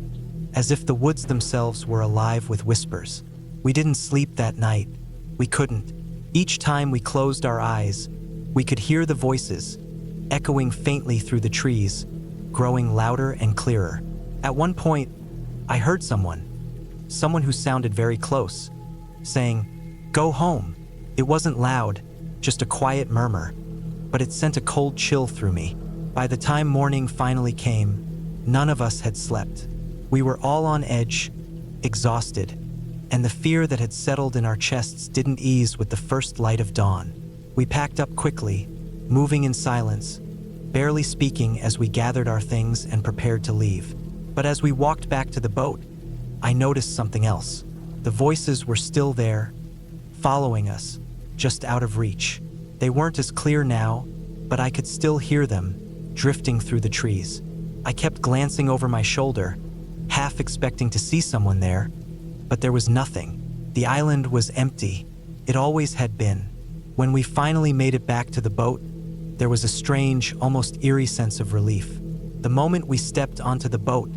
as if the woods themselves were alive with whispers. We didn't sleep that night. We couldn't. Each time we closed our eyes, we could hear the voices, echoing faintly through the trees, growing louder and clearer. At one point, I heard someone who sounded very close, saying, "Go home." It wasn't loud, just a quiet murmur, but it sent a cold chill through me. By the time morning finally came, None of us had slept. We were all on edge, exhausted, and the fear that had settled in our chests didn't ease with the first light of dawn. We packed up quickly, moving in silence, barely speaking as we gathered our things and prepared to leave. But as we walked back to the boat, I noticed something else. The voices were still there, following us, just out of reach. They weren't as clear now, but I could still hear them, drifting through the trees. I kept glancing over my shoulder, half expecting to see someone there, but there was nothing. The island was empty. It always had been. When we finally made it back to the boat, there was a strange, almost eerie sense of relief. The moment we stepped onto the boat,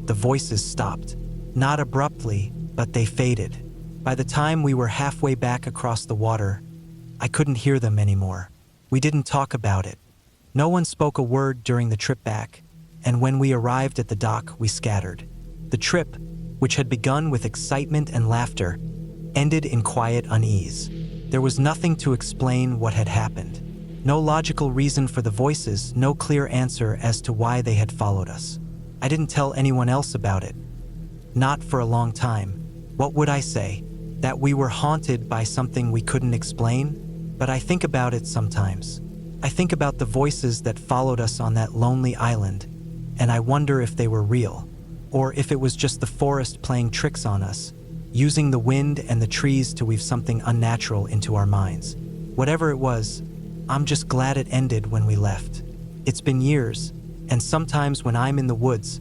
the voices stopped. Not abruptly, but they faded. By the time we were halfway back across the water, I couldn't hear them anymore. We didn't talk about it. No one spoke a word during the trip back, and when we arrived at the dock, we scattered. The trip, which had begun with excitement and laughter, ended in quiet unease. There was nothing to explain what had happened. No logical reason for the voices, no clear answer as to why they had followed us. I didn't tell anyone else about it. Not for a long time. What would I say? That we were haunted by something we couldn't explain? But I think about it sometimes. I think about the voices that followed us on that lonely island, and I wonder if they were real, or if it was just the forest playing tricks on us, using the wind and the trees to weave something unnatural into our minds. Whatever it was, I'm just glad it ended when we left. It's been years, and sometimes when I'm in the woods,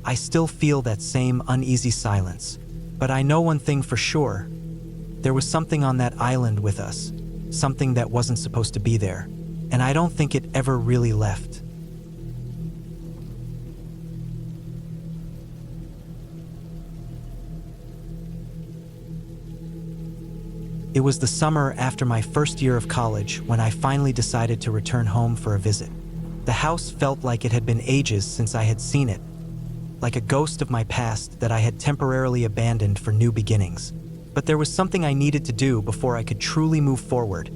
I still feel that same uneasy silence. But I know one thing for sure. There was something on that island with us, something that wasn't supposed to be there, and I don't think it ever really left. It was the summer after my first year of college when I finally decided to return home for a visit. The house felt like it had been ages since I had seen it, like a ghost of my past that I had temporarily abandoned for new beginnings. But there was something I needed to do before I could truly move forward,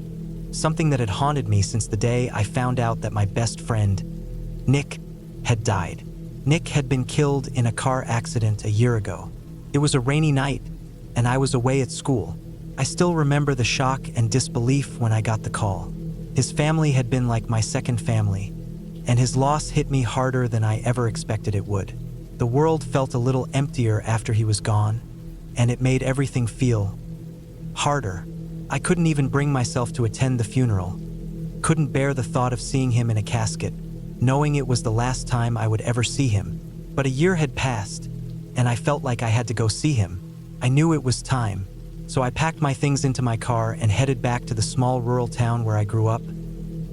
something that had haunted me since the day I found out that my best friend, Nick, had died. Nick had been killed in a car accident a year ago. It was a rainy night, and I was away at school. I still remember the shock and disbelief when I got the call. His family had been like my second family, and his loss hit me harder than I ever expected it would. The world felt a little emptier after he was gone, and it made everything feel harder. I couldn't even bring myself to attend the funeral, couldn't bear the thought of seeing him in a casket, knowing it was the last time I would ever see him. But a year had passed, and I felt like I had to go see him. I knew it was time. So I packed my things into my car and headed back to the small rural town where I grew up,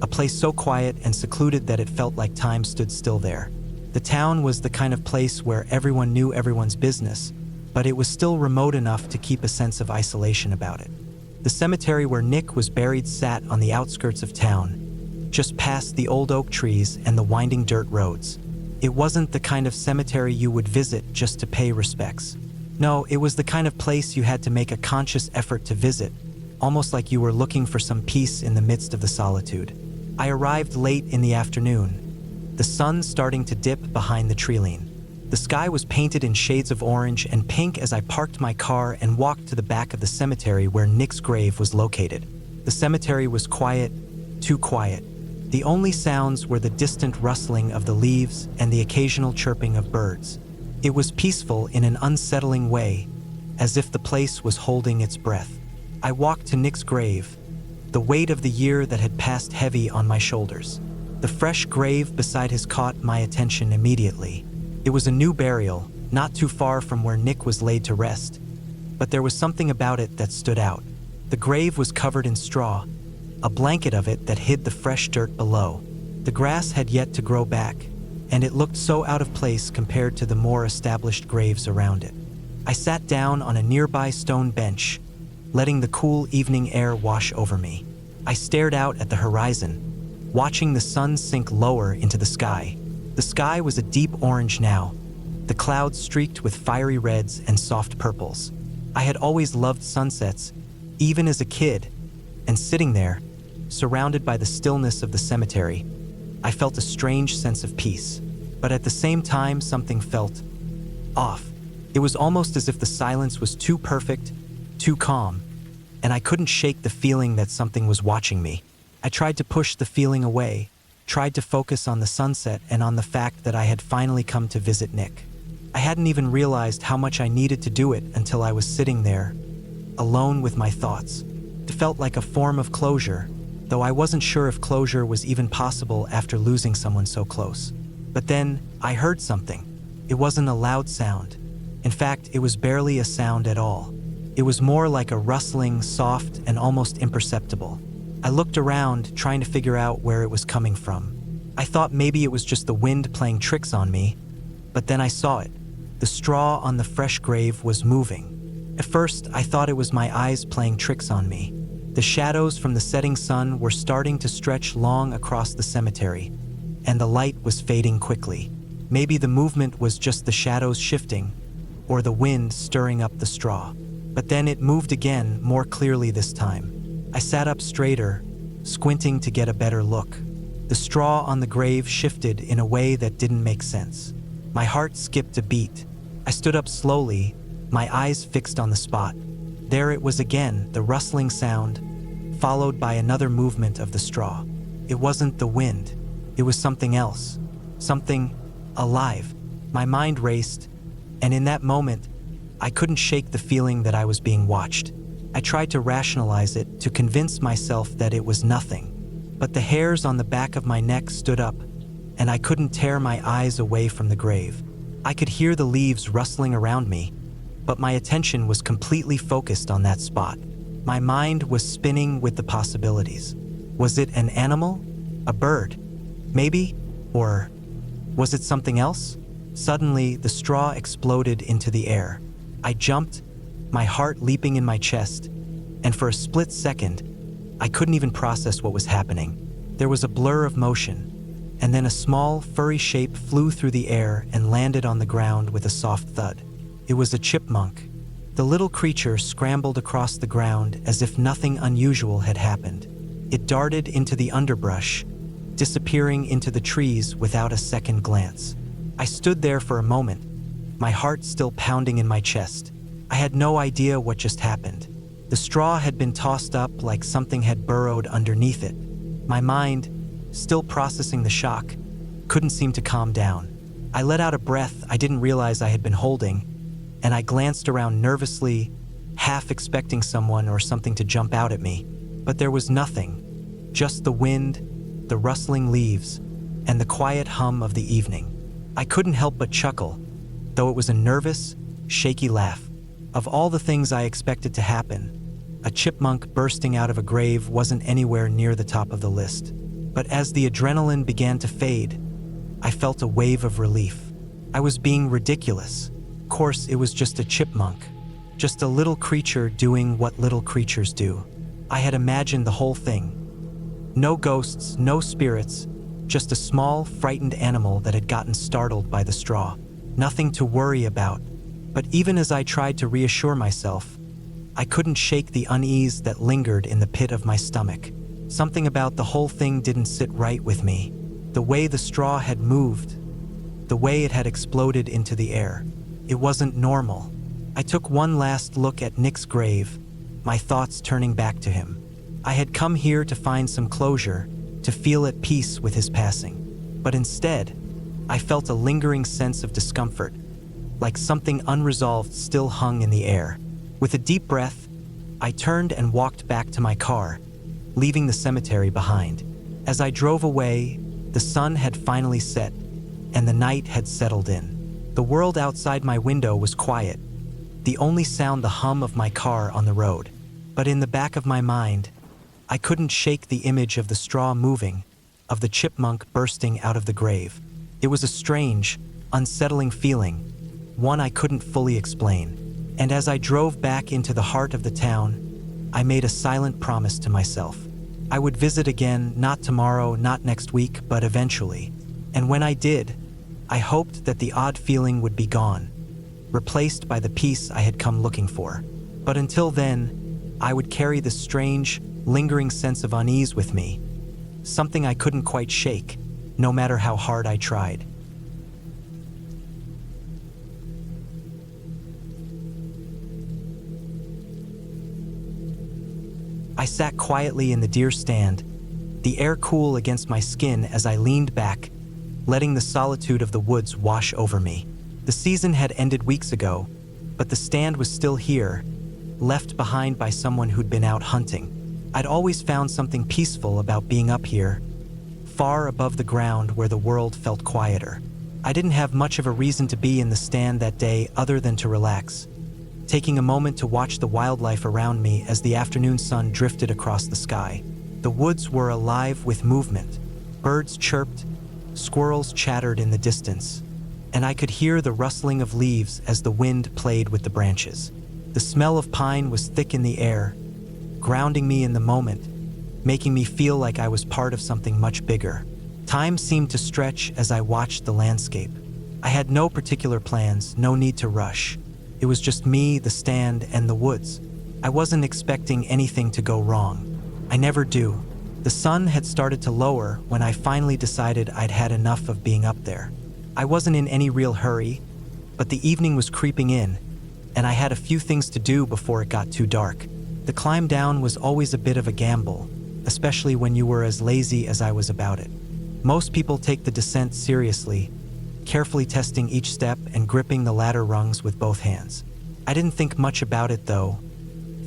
a place so quiet and secluded that it felt like time stood still there. The town was the kind of place where everyone knew everyone's business, but it was still remote enough to keep a sense of isolation about it. The cemetery where Nick was buried sat on the outskirts of town, just past the old oak trees and the winding dirt roads. It wasn't the kind of cemetery you would visit just to pay respects. No, it was the kind of place you had to make a conscious effort to visit, almost like you were looking for some peace in the midst of the solitude. I arrived late in the afternoon, the sun starting to dip behind the treeline. The sky was painted in shades of orange and pink as I parked my car and walked to the back of the cemetery where Nick's grave was located. The cemetery was quiet, too quiet. The only sounds were the distant rustling of the leaves and the occasional chirping of birds. It was peaceful in an unsettling way, as if the place was holding its breath. I walked to Nick's grave, the weight of the year that had passed heavy on my shoulders. The fresh grave beside his caught my attention immediately. It was a new burial, not too far from where Nick was laid to rest, but there was something about it that stood out. The grave was covered in straw, a blanket of it that hid the fresh dirt below. The grass had yet to grow back, and it looked so out of place compared to the more established graves around it. I sat down on a nearby stone bench, letting the cool evening air wash over me. I stared out at the horizon, watching the sun sink lower into the sky. The sky was a deep orange now, the clouds streaked with fiery reds and soft purples. I had always loved sunsets, even as a kid, and sitting there, surrounded by the stillness of the cemetery, I felt a strange sense of peace. but at the same time, something felt off. It was almost as if the silence was too perfect, too calm, and I couldn't shake the feeling that something was watching me. I tried to push the feeling away, tried to focus on the sunset and on the fact that I had finally come to visit Nick. I hadn't even realized how much I needed to do it until I was sitting there, alone with my thoughts. It felt like a form of closure, though I wasn't sure if closure was even possible after losing someone so close. But then, I heard something. It wasn't a loud sound. In fact, it was barely a sound at all. It was more like a rustling, soft, and almost imperceptible. I looked around, trying to figure out where it was coming from. I thought maybe it was just the wind playing tricks on me, but then I saw it. The straw on the fresh grave was moving. At first, I thought it was my eyes playing tricks on me. The shadows from the setting sun were starting to stretch long across the cemetery, and the light was fading quickly. Maybe the movement was just the shadows shifting, or the wind stirring up the straw. But then it moved again, more clearly this time. I sat up straighter, squinting to get a better look. The straw on the grave shifted in a way that didn't make sense. My heart skipped a beat. I stood up slowly, my eyes fixed on the spot. There it was again, the rustling sound, followed by another movement of the straw. It wasn't the wind. It was something else. Something alive. My mind raced, and in that moment, I couldn't shake the feeling that I was being watched. I tried to rationalize it, to convince myself that it was nothing. But the hairs on the back of my neck stood up, and I couldn't tear my eyes away from the grave. I could hear the leaves rustling around me, but my attention was completely focused on that spot. My mind was spinning with the possibilities. Was it an animal? A bird? Maybe? Or was it something else? Suddenly, the straw exploded into the air. I jumped, my heart leaping in my chest, and for a split second, I couldn't even process what was happening. There was a blur of motion, and then a small, furry shape flew through the air and landed on the ground with a soft thud. It was a chipmunk. The little creature scrambled across the ground as if nothing unusual had happened. It darted into the underbrush, disappearing into the trees without a second glance. I stood there for a moment, my heart still pounding in my chest. I had no idea what just happened. The straw had been tossed up like something had burrowed underneath it. My mind, still processing the shock, couldn't seem to calm down. I let out a breath I didn't realize I had been holding, and I glanced around nervously, half expecting someone or something to jump out at me. But there was nothing, just the wind, the rustling leaves, and the quiet hum of the evening. I couldn't help but chuckle, though it was a nervous, shaky laugh. Of all the things I expected to happen, a chipmunk bursting out of a grave wasn't anywhere near the top of the list. But as the adrenaline began to fade, I felt a wave of relief. I was being ridiculous. Of course, it was just a chipmunk, just a little creature doing what little creatures do. I had imagined the whole thing. No ghosts, no spirits, just a small, frightened animal that had gotten startled by the straw. Nothing to worry about. But even as I tried to reassure myself, I couldn't shake the unease that lingered in the pit of my stomach. Something about the whole thing didn't sit right with me. The way the straw had moved, the way it had exploded into the air. It wasn't normal. I took one last look at Nick's grave, my thoughts turning back to him. I had come here to find some closure, to feel at peace with his passing. But instead, I felt a lingering sense of discomfort, like something unresolved still hung in the air. With a deep breath, I turned and walked back to my car, leaving the cemetery behind. As I drove away, the sun had finally set, and the night had settled in. The world outside my window was quiet, the only sound the hum of my car on the road. But in the back of my mind, I couldn't shake the image of the straw moving, of the chipmunk bursting out of the grave. It was a strange, unsettling feeling, one I couldn't fully explain. And as I drove back into the heart of the town, I made a silent promise to myself. I would visit again, not tomorrow, not next week, but eventually. And when I did, I hoped that the odd feeling would be gone, replaced by the peace I had come looking for. But until then, I would carry this strange, lingering sense of unease with me, something I couldn't quite shake, no matter how hard I tried. I sat quietly in the deer stand, the air cool against my skin as I leaned back, letting the solitude of the woods wash over me. The season had ended weeks ago, but the stand was still here, left behind by someone who'd been out hunting. I'd always found something peaceful about being up here, far above the ground where the world felt quieter. I didn't have much of a reason to be in the stand that day other than to relax, taking a moment to watch the wildlife around me as the afternoon sun drifted across the sky. The woods were alive with movement. Birds chirped, squirrels chattered in the distance, and I could hear the rustling of leaves as the wind played with the branches. The smell of pine was thick in the air, grounding me in the moment, making me feel like I was part of something much bigger. Time seemed to stretch as I watched the landscape. I had no particular plans, no need to rush. It was just me, the stand, and the woods. I wasn't expecting anything to go wrong. I never do. The sun had started to lower when I finally decided I'd had enough of being up there. I wasn't in any real hurry, but the evening was creeping in, and I had a few things to do before it got too dark. The climb down was always a bit of a gamble, especially when you were as lazy as I was about it. Most people take the descent seriously, carefully testing each step and gripping the ladder rungs with both hands. I didn't think much about it though.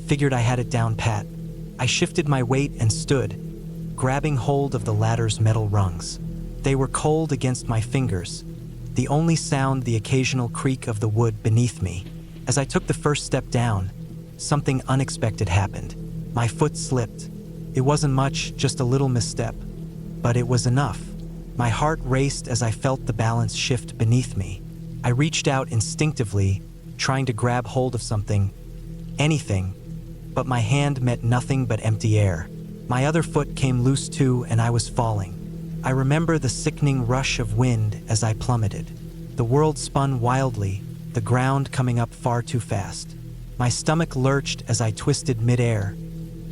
Figured I had it down pat. I shifted my weight and stood, grabbing hold of the ladder's metal rungs. They were cold against my fingers, the only sound the occasional creak of the wood beneath me. As I took the first step down, something unexpected happened. My foot slipped. It wasn't much, just a little misstep, but it was enough. My heart raced as I felt the balance shift beneath me. I reached out instinctively, trying to grab hold of something, anything, but my hand met nothing but empty air. My other foot came loose too, and I was falling. I remember the sickening rush of wind as I plummeted. The world spun wildly, the ground coming up far too fast. My stomach lurched as I twisted midair,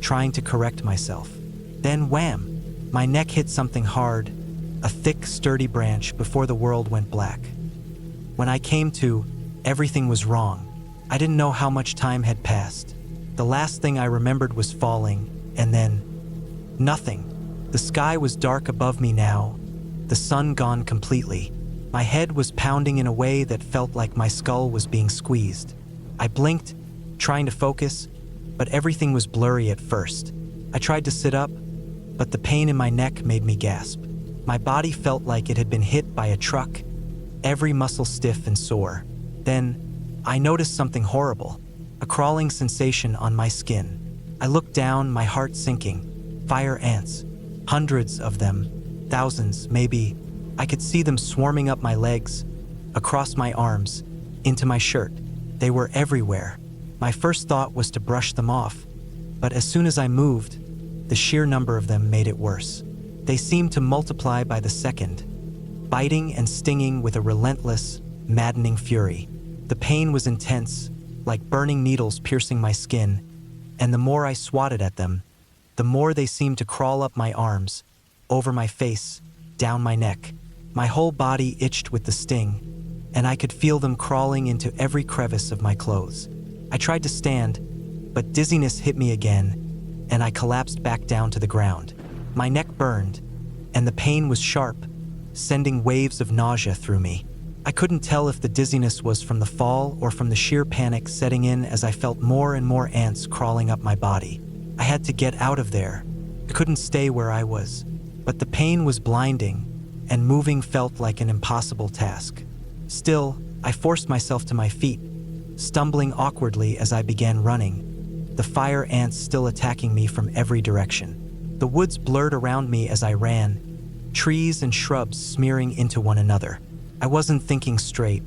trying to correct myself. Then wham! My neck hit something hard, a thick, sturdy branch before the world went black. When I came to, everything was wrong. I didn't know how much time had passed. The last thing I remembered was falling, and then nothing. The sky was dark above me now, the sun gone completely. My head was pounding in a way that felt like my skull was being squeezed. I blinked, trying to focus, but everything was blurry at first. I tried to sit up, but the pain in my neck made me gasp. My body felt like it had been hit by a truck, every muscle stiff and sore. Then, I noticed something horrible, a crawling sensation on my skin. I looked down, my heart sinking. Fire ants. Hundreds of them. Thousands, maybe. I could see them swarming up my legs, across my arms, into my shirt. They were everywhere. My first thought was to brush them off, but as soon as I moved, the sheer number of them made it worse. They seemed to multiply by the second, biting and stinging with a relentless, maddening fury. The pain was intense, like burning needles piercing my skin, and the more I swatted at them, the more they seemed to crawl up my arms, over my face, down my neck. My whole body itched with the sting, and I could feel them crawling into every crevice of my clothes. I tried to stand, but dizziness hit me again, and I collapsed back down to the ground. My neck burned, and the pain was sharp, sending waves of nausea through me. I couldn't tell if the dizziness was from the fall or from the sheer panic setting in as I felt more and more ants crawling up my body. I had to get out of there. I couldn't stay where I was. But the pain was blinding, and moving felt like an impossible task. Still, I forced myself to my feet, stumbling awkwardly as I began running, the fire ants still attacking me from every direction. The woods blurred around me as I ran, trees and shrubs smearing into one another. I wasn't thinking straight.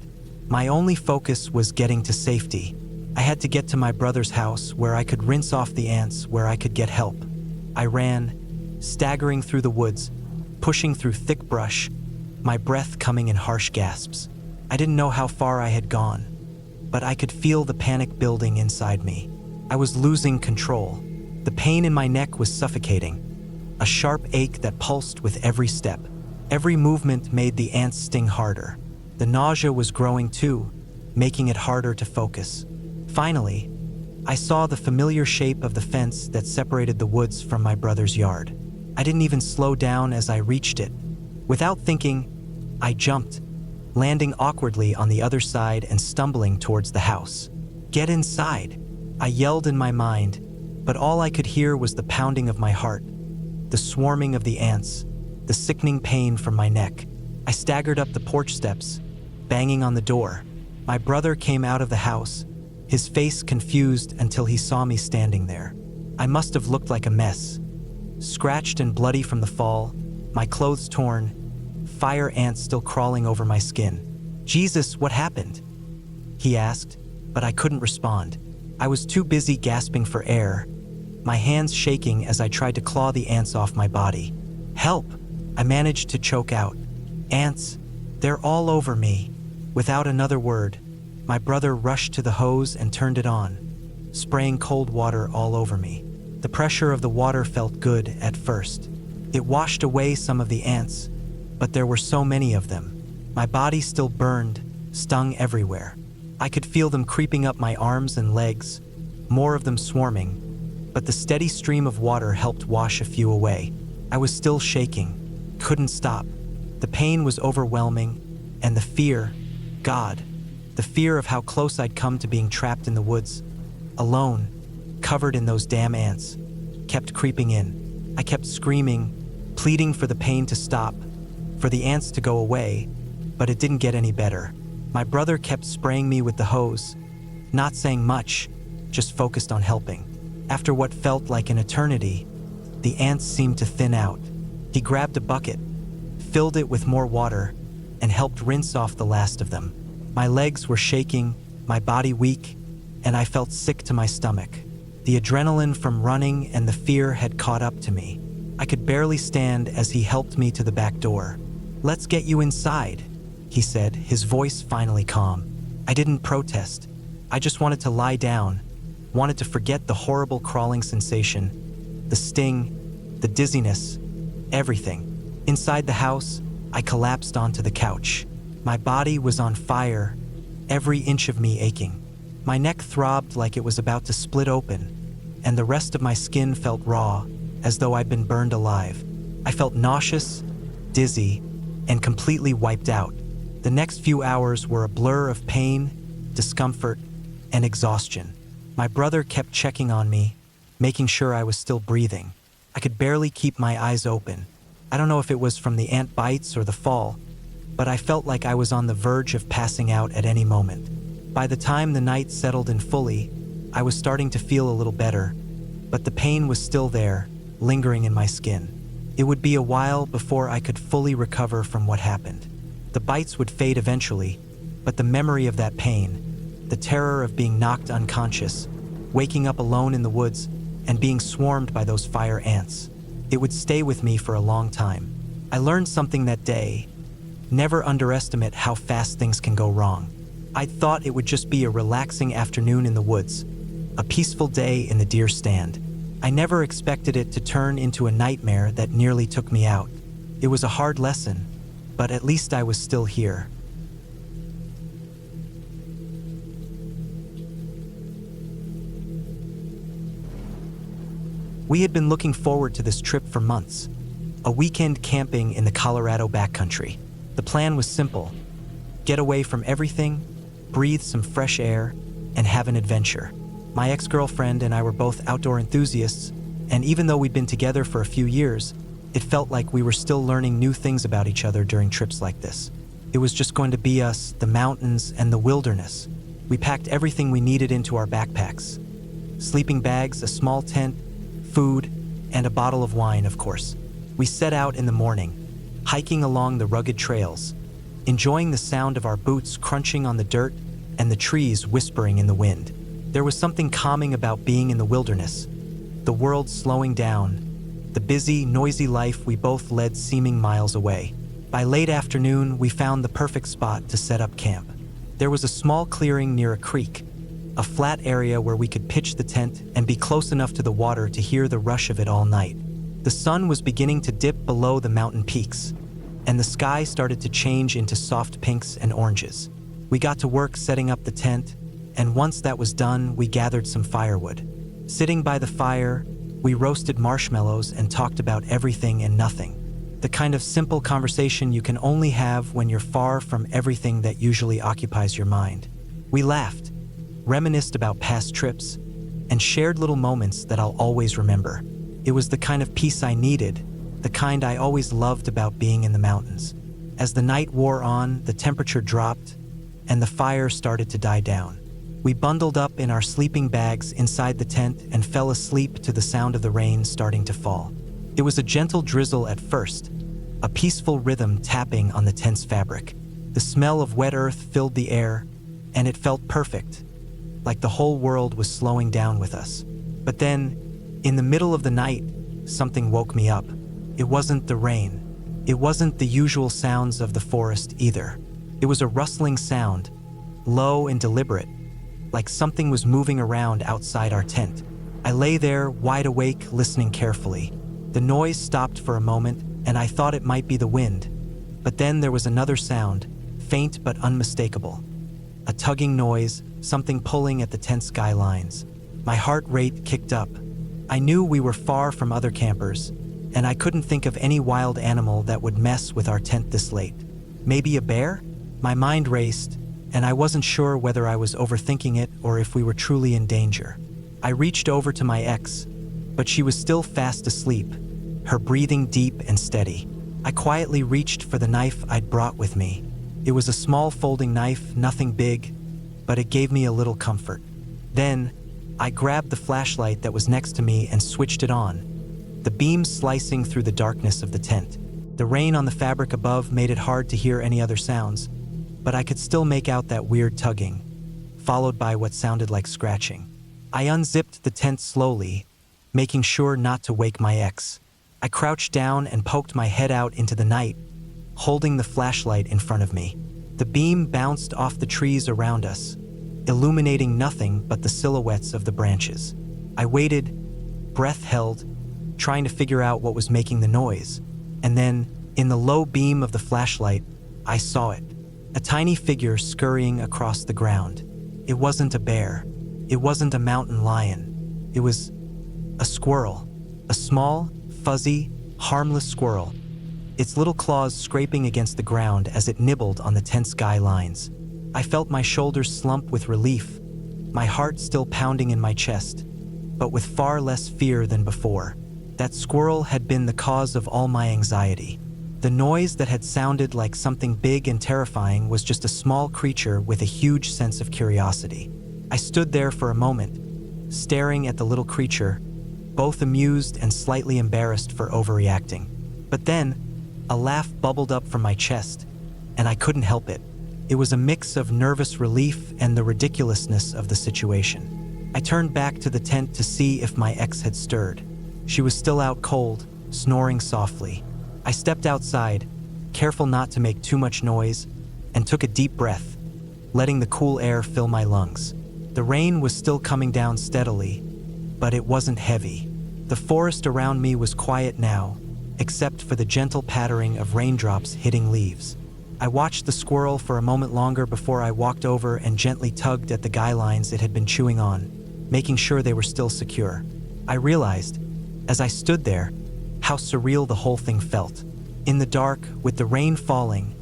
My only focus was getting to safety. I had to get to my brother's house where I could rinse off the ants, where I could get help. I ran, staggering through the woods, pushing through thick brush, my breath coming in harsh gasps. I didn't know how far I had gone, but I could feel the panic building inside me. I was losing control. The pain in my neck was suffocating, a sharp ache that pulsed with every step. Every movement made the ants sting harder. The nausea was growing too, making it harder to focus. Finally, I saw the familiar shape of the fence that separated the woods from my brother's yard. I didn't even slow down as I reached it. Without thinking, I jumped, landing awkwardly on the other side and stumbling towards the house. "Get inside!" I yelled in my mind, but all I could hear was the pounding of my heart, the swarming of the ants, the sickening pain from my neck. I staggered up the porch steps, banging on the door. My brother came out of the house, his face confused until he saw me standing there. I must have looked like a mess, scratched and bloody from the fall, my clothes torn, fire ants still crawling over my skin. "Jesus, what happened?" he asked, but I couldn't respond. I was too busy gasping for air, my hands shaking as I tried to claw the ants off my body. "Help!" I managed to choke out. "Ants, they're all over me." Without another word, my brother rushed to the hose and turned it on, spraying cold water all over me. The pressure of the water felt good at first. It washed away some of the ants, but there were so many of them. My body still burned, stung everywhere. I could feel them creeping up my arms and legs, more of them swarming, but the steady stream of water helped wash a few away. I was still shaking, couldn't stop. The pain was overwhelming, and the fear, God, the fear of how close I'd come to being trapped in the woods, alone, covered in those damn ants, kept creeping in. I kept screaming, pleading for the pain to stop, for the ants to go away, but it didn't get any better. My brother kept spraying me with the hose, not saying much, just focused on helping. After what felt like an eternity, the ants seemed to thin out. He grabbed a bucket, filled it with more water, and helped rinse off the last of them. My legs were shaking, my body weak, and I felt sick to my stomach. The adrenaline from running and the fear had caught up to me. I could barely stand as he helped me to the back door. "Let's get you inside," he said, his voice finally calm. I didn't protest. I just wanted to lie down, wanted to forget the horrible crawling sensation, the sting, the dizziness, everything. Inside the house, I collapsed onto the couch. My body was on fire, every inch of me aching. My neck throbbed like it was about to split open, and the rest of my skin felt raw, as though I'd been burned alive. I felt nauseous, dizzy, and completely wiped out. The next few hours were a blur of pain, discomfort, and exhaustion. My brother kept checking on me, making sure I was still breathing. I could barely keep my eyes open. I don't know if it was from the ant bites or the fall, but I felt like I was on the verge of passing out at any moment. By the time the night settled in fully, I was starting to feel a little better, but the pain was still there, lingering in my skin. It would be a while before I could fully recover from what happened. The bites would fade eventually, but the memory of that pain, the terror of being knocked unconscious, waking up alone in the woods, and being swarmed by those fire ants, it would stay with me for a long time. I learned something that day. Never underestimate how fast things can go wrong. I thought it would just be a relaxing afternoon in the woods, a peaceful day in the deer stand. I never expected it to turn into a nightmare that nearly took me out. It was a hard lesson, but at least I was still here. We had been looking forward to this trip for months, a weekend camping in the Colorado backcountry. The plan was simple: get away from everything, breathe some fresh air, and have an adventure. My ex-girlfriend and I were both outdoor enthusiasts, and even though we'd been together for a few years, it felt like we were still learning new things about each other during trips like this. It was just going to be us, the mountains, and the wilderness. We packed everything we needed into our backpacks: sleeping bags, a small tent, food, and a bottle of wine, of course. We set out in the morning, hiking along the rugged trails, enjoying the sound of our boots crunching on the dirt and the trees whispering in the wind. There was something calming about being in the wilderness, the world slowing down, the busy, noisy life we both led seeming miles away. By late afternoon, we found the perfect spot to set up camp. There was a small clearing near a creek, a flat area where we could pitch the tent and be close enough to the water to hear the rush of it all night. The sun was beginning to dip below the mountain peaks, and the sky started to change into soft pinks and oranges. We got to work setting up the tent, and once that was done, we gathered some firewood. Sitting by the fire, we roasted marshmallows and talked about everything and nothing. The kind of simple conversation you can only have when you're far from everything that usually occupies your mind. We laughed, reminisced about past trips, and shared little moments that I'll always remember. It was the kind of peace I needed, the kind I always loved about being in the mountains. As the night wore on, the temperature dropped, and the fire started to die down. We bundled up in our sleeping bags inside the tent and fell asleep to the sound of the rain starting to fall. It was a gentle drizzle at first, a peaceful rhythm tapping on the tent's fabric. The smell of wet earth filled the air, and it felt perfect, like the whole world was slowing down with us. But then, in the middle of the night, something woke me up. It wasn't the rain. It wasn't the usual sounds of the forest either. It was a rustling sound, low and deliberate, like something was moving around outside our tent. I lay there, wide awake, listening carefully. The noise stopped for a moment, and I thought it might be the wind. But then there was another sound, faint but unmistakable. A tugging noise, something pulling at the tent skylines. My heart rate kicked up. I knew we were far from other campers, and I couldn't think of any wild animal that would mess with our tent this late. Maybe a bear? My mind raced, and I wasn't sure whether I was overthinking it or if we were truly in danger. I reached over to my ex, but she was still fast asleep, her breathing deep and steady. I quietly reached for the knife I'd brought with me. It was a small folding knife, nothing big, but it gave me a little comfort. Then, I grabbed the flashlight that was next to me and switched it on, the beam slicing through the darkness of the tent. The rain on the fabric above made it hard to hear any other sounds, but I could still make out that weird tugging, followed by what sounded like scratching. I unzipped the tent slowly, making sure not to wake my ex. I crouched down and poked my head out into the night, holding the flashlight in front of me. The beam bounced off the trees around us, illuminating nothing but the silhouettes of the branches. I waited, breath held, trying to figure out what was making the noise. And then, in the low beam of the flashlight, I saw it. A tiny figure scurrying across the ground. It wasn't a bear. It wasn't a mountain lion. It was a squirrel. A small, fuzzy, harmless squirrel. Its little claws scraping against the ground as it nibbled on the tent sky lines. I felt my shoulders slump with relief, my heart still pounding in my chest, but with far less fear than before. That squirrel had been the cause of all my anxiety. The noise that had sounded like something big and terrifying was just a small creature with a huge sense of curiosity. I stood there for a moment, staring at the little creature, both amused and slightly embarrassed for overreacting. But then, a laugh bubbled up from my chest, and I couldn't help it. It was a mix of nervous relief and the ridiculousness of the situation. I turned back to the tent to see if my ex had stirred. She was still out cold, snoring softly. I stepped outside, careful not to make too much noise, and took a deep breath, letting the cool air fill my lungs. The rain was still coming down steadily, but it wasn't heavy. The forest around me was quiet now, except for the gentle pattering of raindrops hitting leaves. I watched the squirrel for a moment longer before I walked over and gently tugged at the guy lines it had been chewing on, making sure they were still secure. I realized, as I stood there, how surreal the whole thing felt. In the dark, with the rain falling,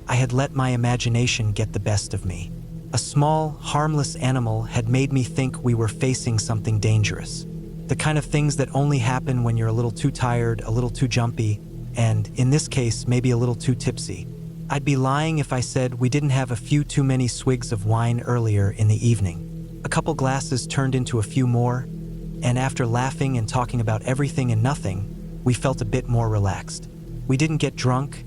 I had let my imagination get the best of me. A small, harmless animal had made me think we were facing something dangerous. The kind of things that only happen when you're a little too tired, a little too jumpy, and, in this case, maybe a little too tipsy. I'd be lying if I said we didn't have a few too many swigs of wine earlier in the evening. A couple glasses turned into a few more, and after laughing and talking about everything and nothing, we felt a bit more relaxed. We didn't get drunk,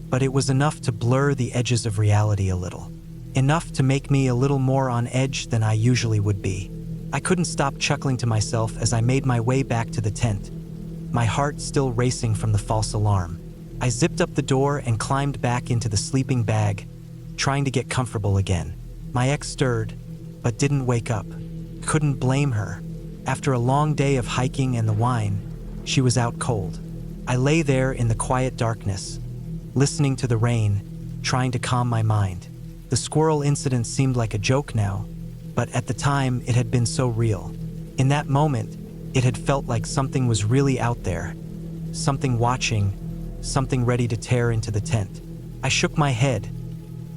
but it was enough to blur the edges of reality a little. Enough to make me a little more on edge than I usually would be. I couldn't stop chuckling to myself as I made my way back to the tent, my heart still racing from the false alarm. I zipped up the door and climbed back into the sleeping bag, trying to get comfortable again. My ex stirred, but didn't wake up. Couldn't blame her. After a long day of hiking and the wine, she was out cold. I lay there in the quiet darkness, listening to the rain, trying to calm my mind. The squirrel incident seemed like a joke now, but at the time it had been so real. In that moment, it had felt like something was really out there, something watching, something ready to tear into the tent. I shook my head,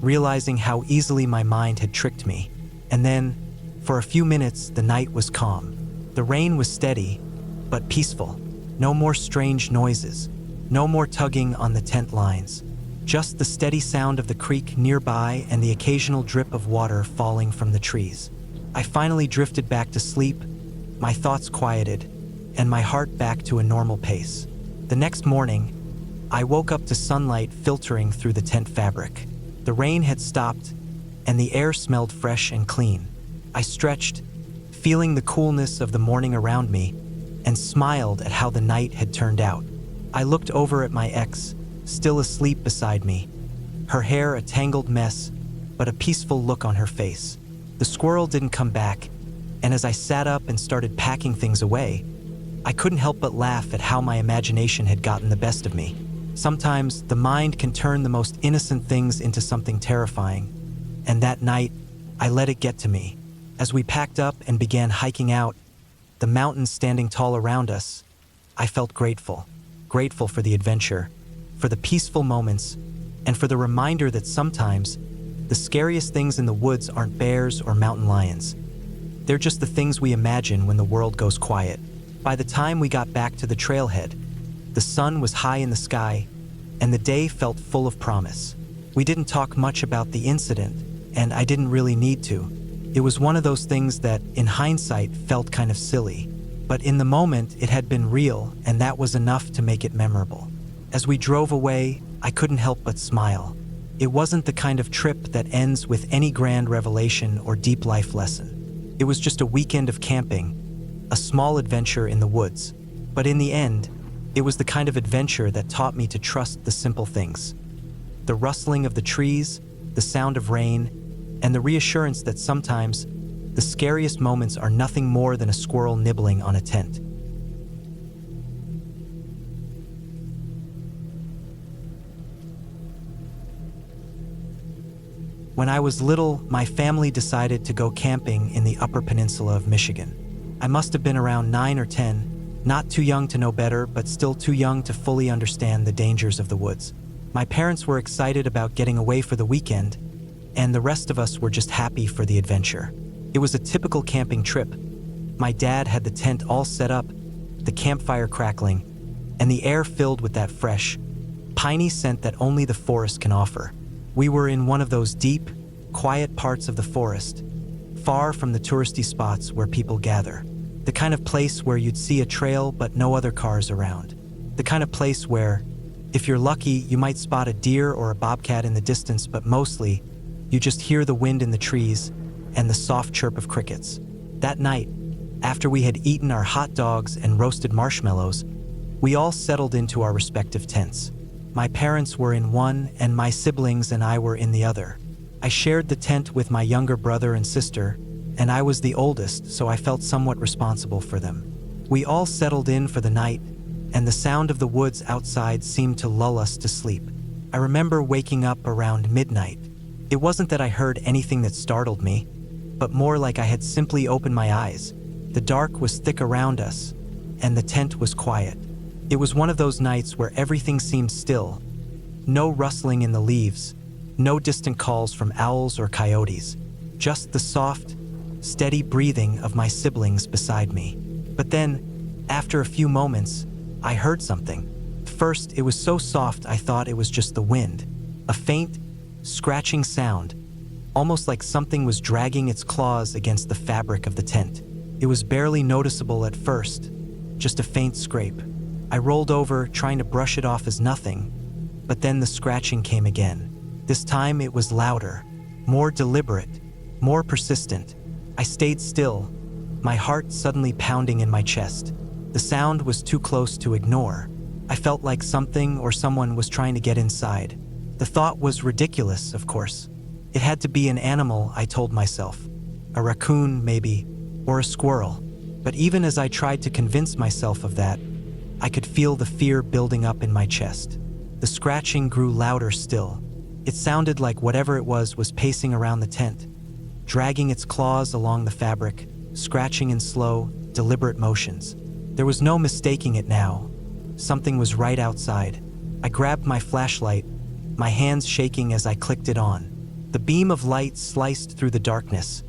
realizing how easily my mind had tricked me. And then, for a few minutes, the night was calm. The rain was steady, but peaceful. No more strange noises, no more tugging on the tent lines. Just the steady sound of the creek nearby and the occasional drip of water falling from the trees. I finally drifted back to sleep, my thoughts quieted, and my heart back to a normal pace. The next morning, I woke up to sunlight filtering through the tent fabric. The rain had stopped, and the air smelled fresh and clean. I stretched, feeling the coolness of the morning around me, and smiled at how the night had turned out. I looked over at my ex, still asleep beside me, her hair a tangled mess, but a peaceful look on her face. The squirrel didn't come back, and as I sat up and started packing things away, I couldn't help but laugh at how my imagination had gotten the best of me. Sometimes the mind can turn the most innocent things into something terrifying, and that night, I let it get to me. As we packed up and began hiking out, the mountains standing tall around us, I felt grateful for the adventure, for the peaceful moments, and for the reminder that sometimes the scariest things in the woods aren't bears or mountain lions. They're just the things we imagine when the world goes quiet. By the time we got back to the trailhead, the sun was high in the sky, and the day felt full of promise. We didn't talk much about the incident, and I didn't really need to. It was one of those things that, in hindsight, felt kind of silly. But in the moment, it had been real, and that was enough to make it memorable. As we drove away, I couldn't help but smile. It wasn't the kind of trip that ends with any grand revelation or deep life lesson. It was just a weekend of camping, a small adventure in the woods. But in the end, it was the kind of adventure that taught me to trust the simple things. The rustling of the trees, the sound of rain, and the reassurance that sometimes the scariest moments are nothing more than a squirrel nibbling on a tent. When I was little, my family decided to go camping in the Upper Peninsula of Michigan. I must have been around 9 or 10, not too young to know better, but still too young to fully understand the dangers of the woods. My parents were excited about getting away for the weekend, and the rest of us were just happy for the adventure. It was a typical camping trip. My dad had the tent all set up, the campfire crackling, and the air filled with that fresh, piney scent that only the forest can offer. We were in one of those deep, quiet parts of the forest, far from the touristy spots where people gather. The kind of place where you'd see a trail but no other cars around. The kind of place where, if you're lucky, you might spot a deer or a bobcat in the distance, but mostly, you just hear the wind in the trees and the soft chirp of crickets. That night, after we had eaten our hot dogs and roasted marshmallows, we all settled into our respective tents. My parents were in one, and my siblings and I were in the other. I shared the tent with my younger brother and sister, and I was the oldest, so I felt somewhat responsible for them. We all settled in for the night, and the sound of the woods outside seemed to lull us to sleep. I remember waking up around midnight. It wasn't that I heard anything that startled me, but more like I had simply opened my eyes. The dark was thick around us, and the tent was quiet. It was one of those nights where everything seemed still. No rustling in the leaves, no distant calls from owls or coyotes, just the soft, steady breathing of my siblings beside me. But then, after a few moments, I heard something. First, it was so soft I thought it was just the wind, a faint, scratching sound, almost like something was dragging its claws against the fabric of the tent. It was barely noticeable at first, just a faint scrape. I rolled over, trying to brush it off as nothing, but then the scratching came again. This time it was louder, more deliberate, more persistent. I stayed still, my heart suddenly pounding in my chest. The sound was too close to ignore. I felt like something or someone was trying to get inside. The thought was ridiculous, of course. It had to be an animal, I told myself. A raccoon, maybe, or a squirrel. But even as I tried to convince myself of that, I could feel the fear building up in my chest. The scratching grew louder still. It sounded like whatever it was pacing around the tent, dragging its claws along the fabric, scratching in slow, deliberate motions. There was no mistaking it now. Something was right outside. I grabbed my flashlight, my hands shaking as I clicked it on. The beam of light sliced through the darkness,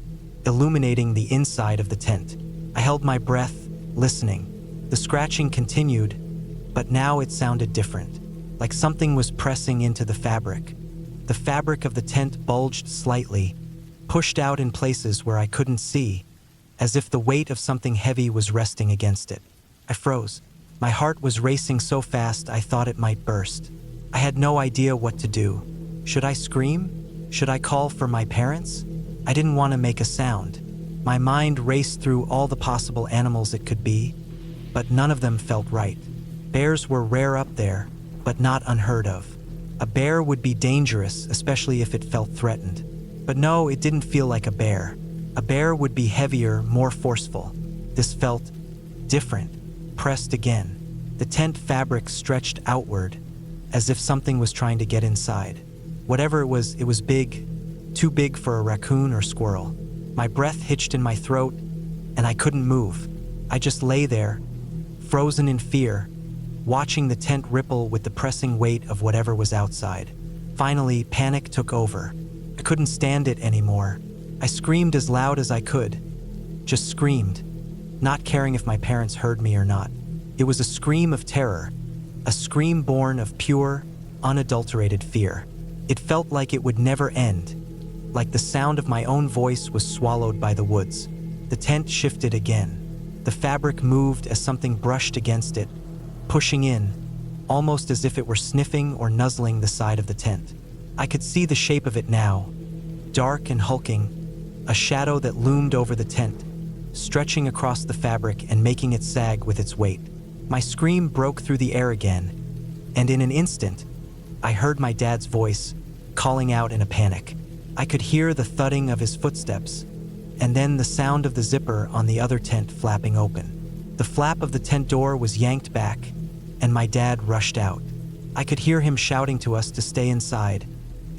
illuminating the inside of the tent. I held my breath, listening. The scratching continued, but now it sounded different, like something was pressing into the fabric. The fabric of the tent bulged slightly, pushed out in places where I couldn't see, as if the weight of something heavy was resting against it. I froze. My heart was racing so fast I thought it might burst. I had no idea what to do. Should I scream? Should I call for my parents? I didn't want to make a sound. My mind raced through all the possible animals it could be, but none of them felt right. Bears were rare up there, but not unheard of. A bear would be dangerous, especially if it felt threatened. But no, it didn't feel like a bear. A bear would be heavier, more forceful. This felt different. Pressed again. The tent fabric stretched outward, as if something was trying to get inside. Whatever it was big, too big for a raccoon or squirrel. My breath hitched in my throat, and I couldn't move. I just lay there, frozen in fear, watching the tent ripple with the pressing weight of whatever was outside. Finally, panic took over. I couldn't stand it anymore. I screamed as loud as I could. Just screamed, not caring if my parents heard me or not. It was a scream of terror, a scream born of pure, unadulterated fear. It felt like it would never end, like the sound of my own voice was swallowed by the woods. The tent shifted again. The fabric moved as something brushed against it, pushing in, almost as if it were sniffing or nuzzling the side of the tent. I could see the shape of it now, dark and hulking, a shadow that loomed over the tent, stretching across the fabric and making it sag with its weight. My scream broke through the air again, and in an instant, I heard my dad's voice, calling out in a panic. I could hear the thudding of his footsteps, and then the sound of the zipper on the other tent flapping open. The flap of the tent door was yanked back, and my dad rushed out. I could hear him shouting to us to stay inside,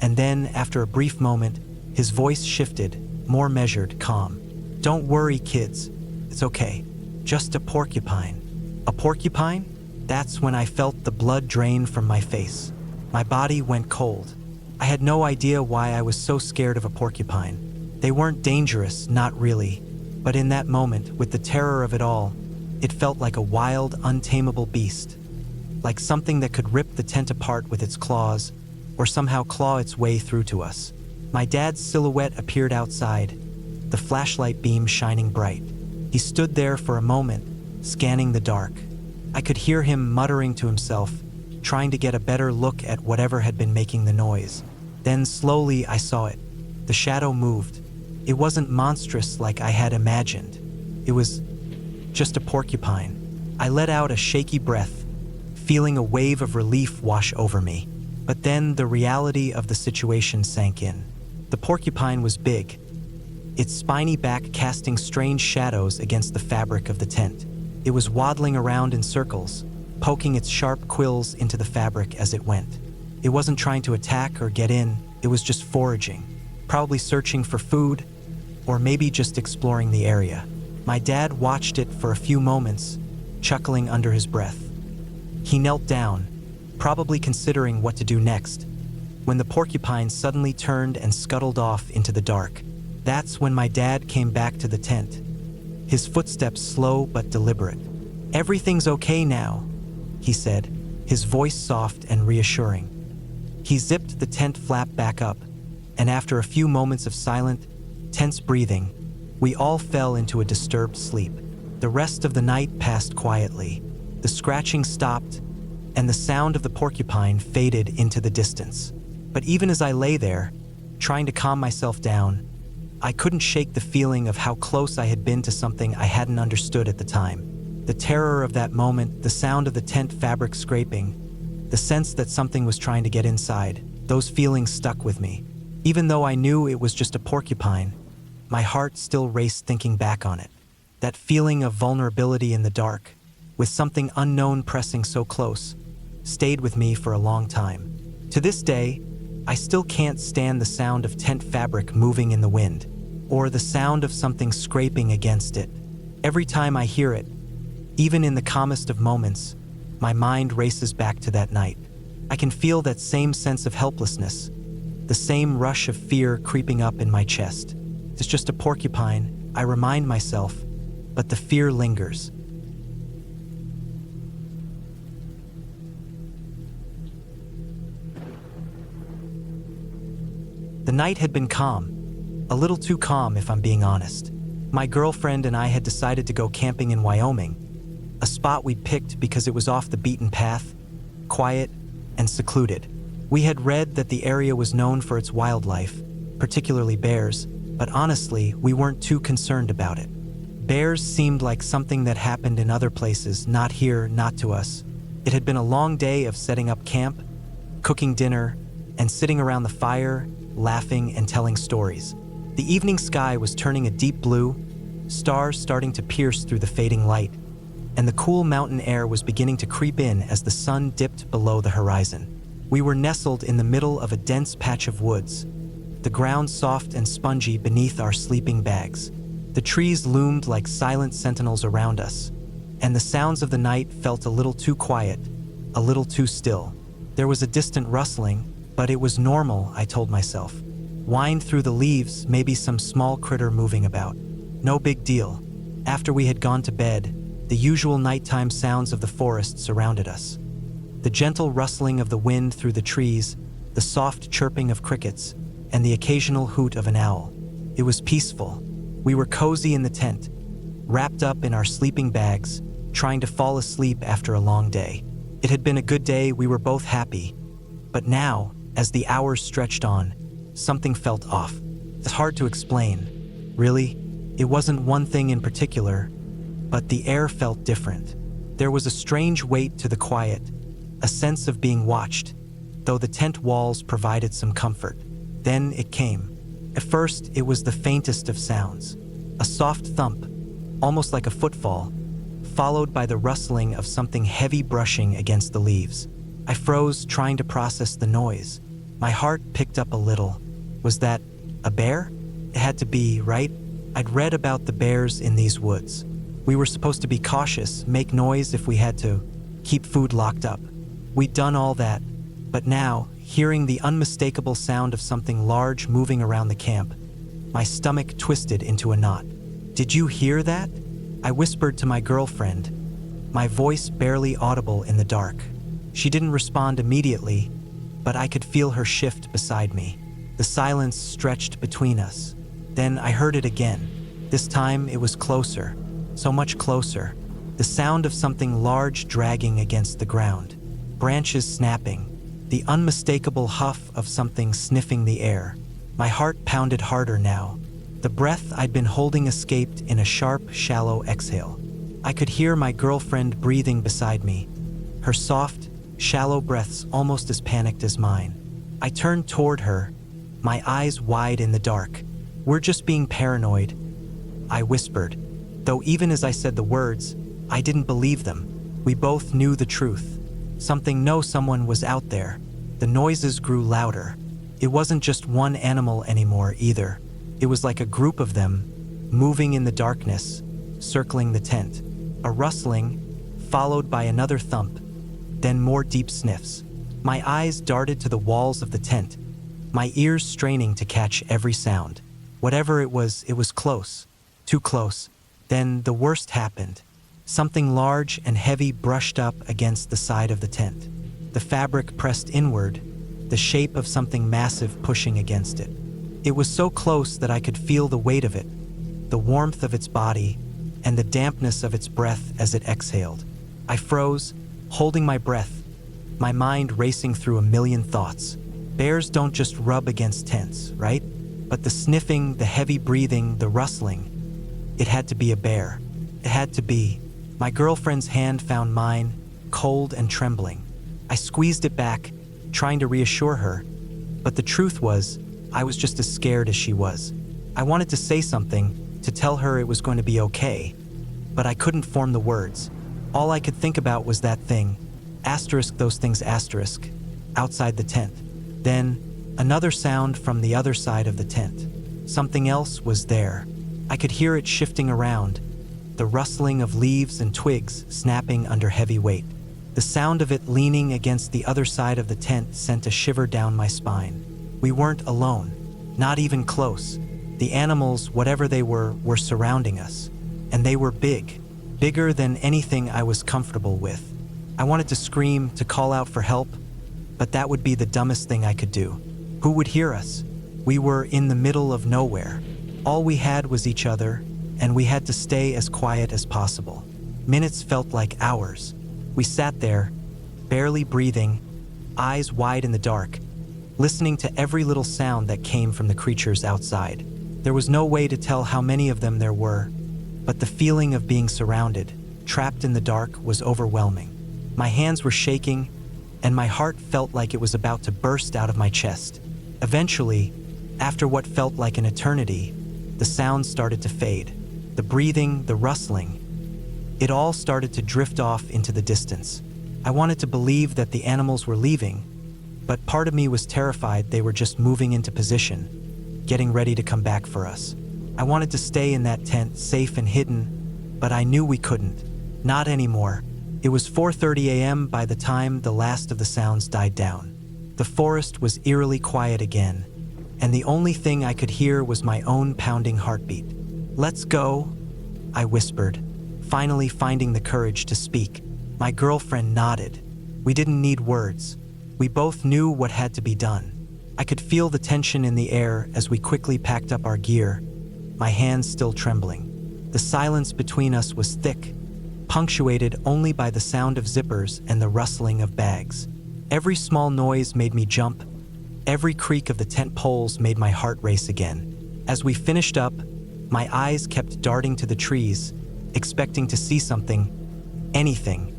and then, after a brief moment, his voice shifted, more measured, calm. "Don't worry, kids. It's okay. Just a porcupine." A porcupine? That's when I felt the blood drain from my face. My body went cold. I had no idea why I was so scared of a porcupine. They weren't dangerous, not really. But in that moment, with the terror of it all, it felt like a wild, untamable beast. Like something that could rip the tent apart with its claws, or somehow claw its way through to us. My dad's silhouette appeared outside, the flashlight beam shining bright. He stood there for a moment, scanning the dark. I could hear him muttering to himself, trying to get a better look at whatever had been making the noise. Then slowly I saw it. The shadow moved. It wasn't monstrous like I had imagined. It was just a porcupine. I let out a shaky breath, feeling a wave of relief wash over me. But then the reality of the situation sank in. The porcupine was big, its spiny back casting strange shadows against the fabric of the tent. It was waddling around in circles, poking its sharp quills into the fabric as it went. It wasn't trying to attack or get in, it was just foraging, probably searching for food, or maybe just exploring the area. My dad watched it for a few moments, chuckling under his breath. He knelt down, probably considering what to do next, when the porcupine suddenly turned and scuttled off into the dark. That's when my dad came back to the tent, his footsteps slow but deliberate. "Everything's okay now," he said, his voice soft and reassuring. He zipped the tent flap back up, and after a few moments of silent, tense breathing, we all fell into a disturbed sleep. The rest of the night passed quietly. The scratching stopped, and the sound of the porcupine faded into the distance. But even as I lay there, trying to calm myself down, I couldn't shake the feeling of how close I had been to something I hadn't understood at the time. The terror of that moment, the sound of the tent fabric scraping, the sense that something was trying to get inside, those feelings stuck with me. Even though I knew it was just a porcupine, my heart still raced thinking back on it. That feeling of vulnerability in the dark, with something unknown pressing so close, stayed with me for a long time. To this day, I still can't stand the sound of tent fabric moving in the wind, or the sound of something scraping against it. Every time I hear it, even in the calmest of moments, my mind races back to that night. I can feel that same sense of helplessness, the same rush of fear creeping up in my chest. It's just a porcupine, I remind myself, but the fear lingers. The night had been calm, a little too calm if I'm being honest. My girlfriend and I had decided to go camping in Wyoming, a spot we picked because it was off the beaten path, quiet and secluded. We had read that the area was known for its wildlife, particularly bears, but honestly, we weren't too concerned about it. Bears seemed like something that happened in other places, not here, not to us. It had been a long day of setting up camp, cooking dinner, and sitting around the fire, laughing and telling stories. The evening sky was turning a deep blue, stars starting to pierce through the fading light, and the cool mountain air was beginning to creep in as the sun dipped below the horizon. We were nestled in the middle of a dense patch of woods, the ground soft and spongy beneath our sleeping bags. The trees loomed like silent sentinels around us, and the sounds of the night felt a little too quiet, a little too still. There was a distant rustling, but it was normal, I told myself. Wind through the leaves, maybe some small critter moving about. No big deal. After we had gone to bed, the usual nighttime sounds of the forest surrounded us. The gentle rustling of the wind through the trees, the soft chirping of crickets, and the occasional hoot of an owl. It was peaceful. We were cozy in the tent, wrapped up in our sleeping bags, trying to fall asleep after a long day. It had been a good day, we were both happy. But now, as the hours stretched on, something felt off. It's hard to explain. Really, it wasn't one thing in particular, but the air felt different. There was a strange weight to the quiet, a sense of being watched, though the tent walls provided some comfort. Then it came. At first, it was the faintest of sounds, a soft thump, almost like a footfall, followed by the rustling of something heavy brushing against the leaves. I froze, trying to process the noise. My heart picked up a little. Was that a bear? It had to be, right? I'd read about the bears in these woods. We were supposed to be cautious, make noise if we had to, keep food locked up. We'd done all that, but now, hearing the unmistakable sound of something large moving around the camp, my stomach twisted into a knot. Did you hear that? I whispered to my girlfriend, my voice barely audible in the dark. She didn't respond immediately, but I could feel her shift beside me. The silence stretched between us. Then I heard it again. This time it was closer, so much closer. The sound of something large dragging against the ground, branches snapping, the unmistakable huff of something sniffing the air. My heart pounded harder now. The breath I'd been holding escaped in a sharp, shallow exhale. I could hear my girlfriend breathing beside me, her soft, shallow breaths almost as panicked as mine. I turned toward her, my eyes wide in the dark. "We're just being paranoid," I whispered, though even as I said the words, I didn't believe them. We both knew the truth. Someone was out there. The noises grew louder. It wasn't just one animal anymore either. It was like a group of them, moving in the darkness, circling the tent. A rustling, followed by another thump, then more deep sniffs. My eyes darted to the walls of the tent, my ears straining to catch every sound. Whatever it was close, too close. Then the worst happened. Something large and heavy brushed up against the side of the tent. The fabric pressed inward, the shape of something massive pushing against it. It was so close that I could feel the weight of it, the warmth of its body, and the dampness of its breath as it exhaled. I froze, holding my breath, my mind racing through a million thoughts. Bears don't just rub against tents, right? But the sniffing, the heavy breathing, the rustling, it had to be a bear. It had to be. My girlfriend's hand found mine, cold and trembling. I squeezed it back, trying to reassure her, but the truth was, I was just as scared as she was. I wanted to say something, to tell her it was going to be okay, but I couldn't form the words. All I could think about was that thing, those things, outside the tent. Then, another sound from the other side of the tent. something else was there. I could hear it shifting around, the rustling of leaves and twigs snapping under heavy weight. The sound of it leaning against the other side of the tent sent a shiver down my spine. We weren't alone, not even close. The animals, whatever they were surrounding us. And they were big, bigger than anything I was comfortable with. I wanted to scream, to call out for help, but that would be the dumbest thing I could do. Who would hear us? We were in the middle of nowhere. All we had was each other, and we had to stay as quiet as possible. Minutes felt like hours. We sat there, barely breathing, eyes wide in the dark, listening to every little sound that came from the creatures outside. There was no way to tell how many of them there were, but the feeling of being surrounded, trapped in the dark, was overwhelming. My hands were shaking, and my heart felt like it was about to burst out of my chest. Eventually, after what felt like an eternity, the sounds started to fade. The breathing, the rustling. It all started to drift off into the distance. I wanted to believe that the animals were leaving, but part of me was terrified they were just moving into position, getting ready to come back for us. I wanted to stay in that tent, safe and hidden, but I knew we couldn't. Not anymore. It was 4:30 a.m. by the time the last of the sounds died down. The forest was eerily quiet again, and the only thing I could hear was my own pounding heartbeat. "Let's go," I whispered, finally finding the courage to speak. My girlfriend nodded. We didn't need words. We both knew what had to be done. I could feel the tension in the air as we quickly packed up our gear, my hands still trembling. The silence between us was thick, punctuated only by the sound of zippers and the rustling of bags. Every small noise made me jump. Every creak of the tent poles made my heart race again. As we finished up, my eyes kept darting to the trees, expecting to see something, anything,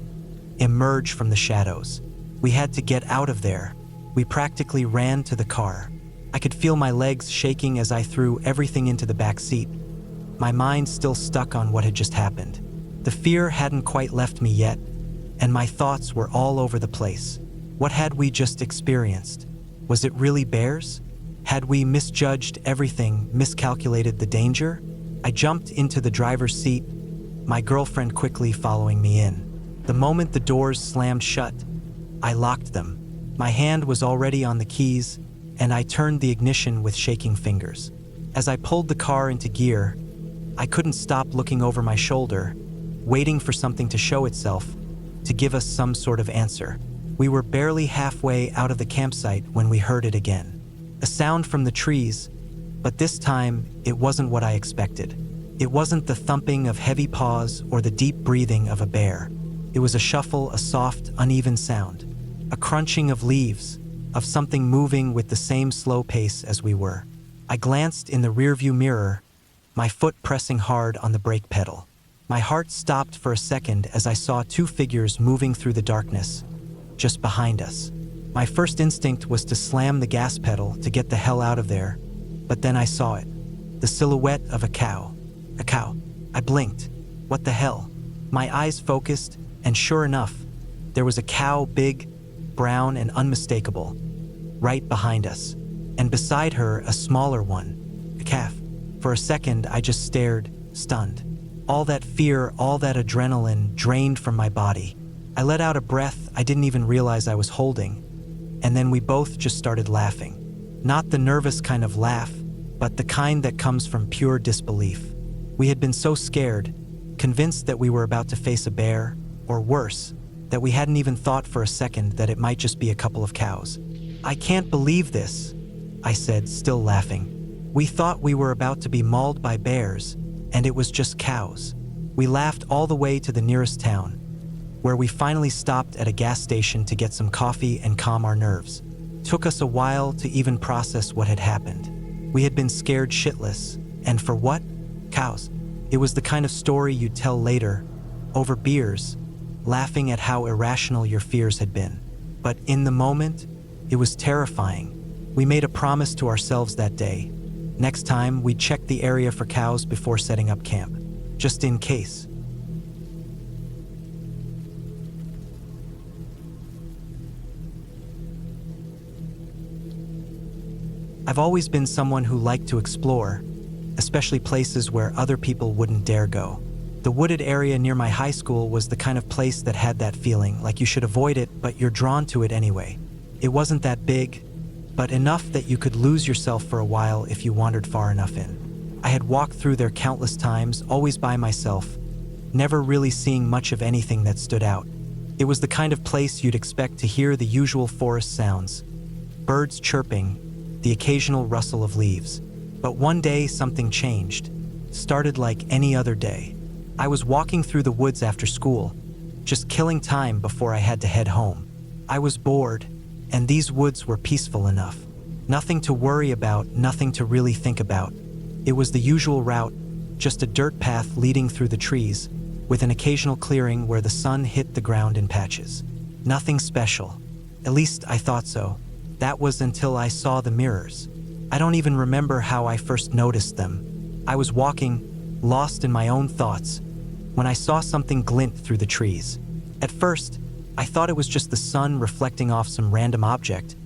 emerge from the shadows. We had to get out of there. We practically ran to the car. I could feel my legs shaking as I threw everything into the back seat, my mind still stuck on what had just happened. The fear hadn't quite left me yet, and my thoughts were all over the place. What had we just experienced? Was it really bears? Had we misjudged everything, miscalculated the danger? I jumped into the driver's seat, my girlfriend quickly following me in. The moment the doors slammed shut, I locked them. My hand was already on the keys, and I turned the ignition with shaking fingers. As I pulled the car into gear, I couldn't stop looking over my shoulder, waiting for something to show itself, to give us some sort of answer. We were barely halfway out of the campsite when we heard it again. A sound from the trees, but this time it wasn't what I expected. It wasn't the thumping of heavy paws or the deep breathing of a bear. It was a shuffle, a soft, uneven sound, a crunching of leaves, of something moving with the same slow pace as we were. I glanced in the rearview mirror, my foot pressing hard on the brake pedal. My heart stopped for a second as I saw two figures moving through the darkness, just behind us. My first instinct was to slam the gas pedal to get the hell out of there, but then I saw it. The silhouette of a cow. A cow. I blinked. What the hell? My eyes focused, and sure enough, there was a cow, big, brown, and unmistakable, right behind us. And beside her, a smaller one, a calf. For a second, I just stared, stunned. All that fear, all that adrenaline drained from my body. I let out a breath I didn't even realize I was holding, and then we both just started laughing. Not the nervous kind of laugh, but the kind that comes from pure disbelief. We had been so scared, convinced that we were about to face a bear, or worse, that we hadn't even thought for a second that it might just be a couple of cows. "I can't believe this," I said, still laughing. "We thought we were about to be mauled by bears, and it was just cows." We laughed all the way to the nearest town, where we finally stopped at a gas station to get some coffee and calm our nerves. Took us a while to even process what had happened. We had been scared shitless, and for what? Cows. It was the kind of story you'd tell later, over beers, laughing at how irrational your fears had been. But in the moment, it was terrifying. We made a promise to ourselves that day. Next time, we'd check the area for cows before setting up camp, just in case. I've always been someone who liked to explore, especially places where other people wouldn't dare go. The wooded area near my high school was the kind of place that had that feeling, like you should avoid it, but you're drawn to it anyway. It wasn't that big, but enough that you could lose yourself for a while if you wandered far enough in. I had walked through there countless times, always by myself, never really seeing much of anything that stood out. It was the kind of place you'd expect to hear the usual forest sounds, birds chirping, the occasional rustle of leaves. But one day something changed, started like any other day. I was walking through the woods after school, just killing time before I had to head home. I was bored, and these woods were peaceful enough. Nothing to worry about, nothing to really think about. It was the usual route, just a dirt path leading through the trees, with an occasional clearing where the sun hit the ground in patches. Nothing special. At least I thought so. That was until I saw the mirrors. I don't even remember how I first noticed them. I was walking, lost in my own thoughts, when I saw something glint through the trees. At first, I thought it was just the sun reflecting off some random object,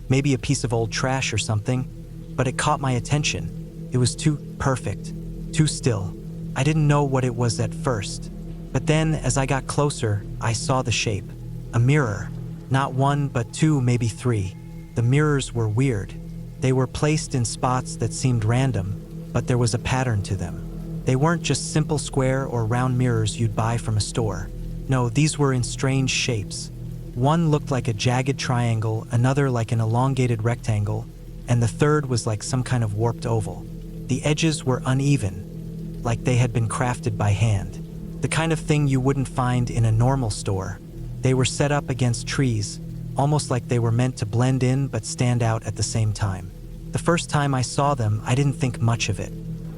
maybe a piece of old trash or something, but it caught my attention. It was too perfect, too still. I didn't know what it was at first. But then, as I got closer, I saw the shape. A mirror. Not one, but two, maybe three. The mirrors were weird. They were placed in spots that seemed random, but there was a pattern to them. They weren't just simple square or round mirrors you'd buy from a store. No, these were in strange shapes. One looked like a jagged triangle, another like an elongated rectangle, and the third was like some kind of warped oval. The edges were uneven, like they had been crafted by hand. The kind of thing you wouldn't find in a normal store. They were set up against trees, almost like they were meant to blend in but stand out at the same time. The first time I saw them, I didn't think much of it.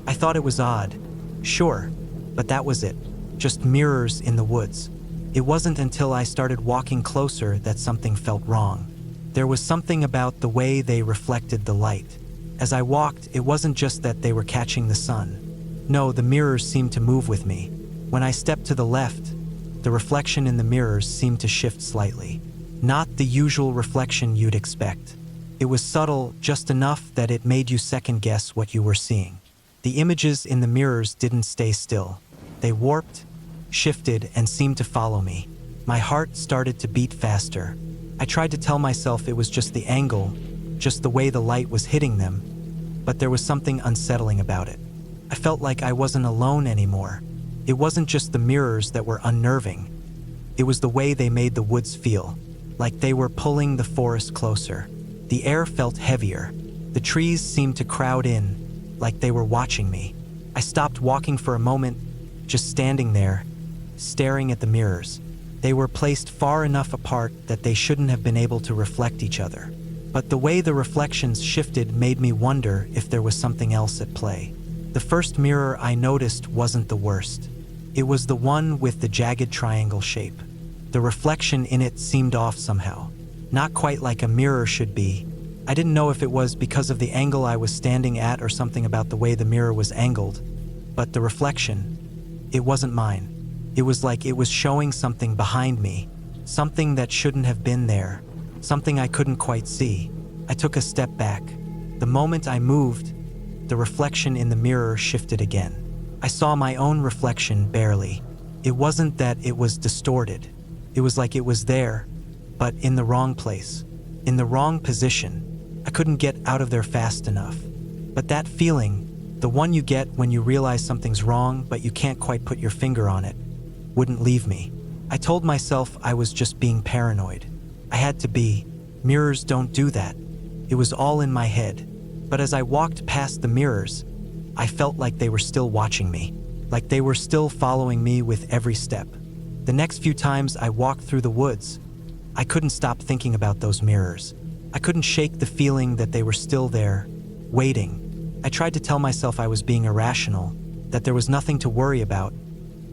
I thought it was odd. Sure, but that was it. Just mirrors in the woods. It wasn't until I started walking closer that something felt wrong. There was something about the way they reflected the light. As I walked, it wasn't just that they were catching the sun. No, the mirrors seemed to move with me. When I stepped to the left, the reflection in the mirrors seemed to shift slightly. Not the usual reflection you'd expect. It was subtle, just enough that it made you second guess what you were seeing. The images in the mirrors didn't stay still. They warped, shifted, and seemed to follow me. My heart started to beat faster. I tried to tell myself it was just the angle, just the way the light was hitting them, but there was something unsettling about it. I felt like I wasn't alone anymore. It wasn't just the mirrors that were unnerving. It was the way they made the woods feel, like they were pulling the forest closer. The air felt heavier. The trees seemed to crowd in, like they were watching me. I stopped walking for a moment, just standing there, staring at the mirrors. They were placed far enough apart that they shouldn't have been able to reflect each other. But the way the reflections shifted made me wonder if there was something else at play. The first mirror I noticed wasn't the worst. It was the one with the jagged triangle shape. The reflection in it seemed off somehow. Not quite like a mirror should be. I didn't know if it was because of the angle I was standing at or something about the way the mirror was angled. But the reflection, it wasn't mine. It was like it was showing something behind me. Something that shouldn't have been there. Something I couldn't quite see. I took a step back. The moment I moved, the reflection in the mirror shifted again. I saw my own reflection barely. It wasn't that it was distorted. It was like it was there, but in the wrong place, in the wrong position. I couldn't get out of there fast enough. But that feeling, the one you get when you realize something's wrong but you can't quite put your finger on it, wouldn't leave me. I told myself I was just being paranoid. I had to be. Mirrors don't do that. It was all in my head. But as I walked past the mirrors, I felt like they were still watching me, like they were still following me with every step. The next few times I walked through the woods, I couldn't stop thinking about those mirrors. I couldn't shake the feeling that they were still there, waiting. I tried to tell myself I was being irrational, that there was nothing to worry about,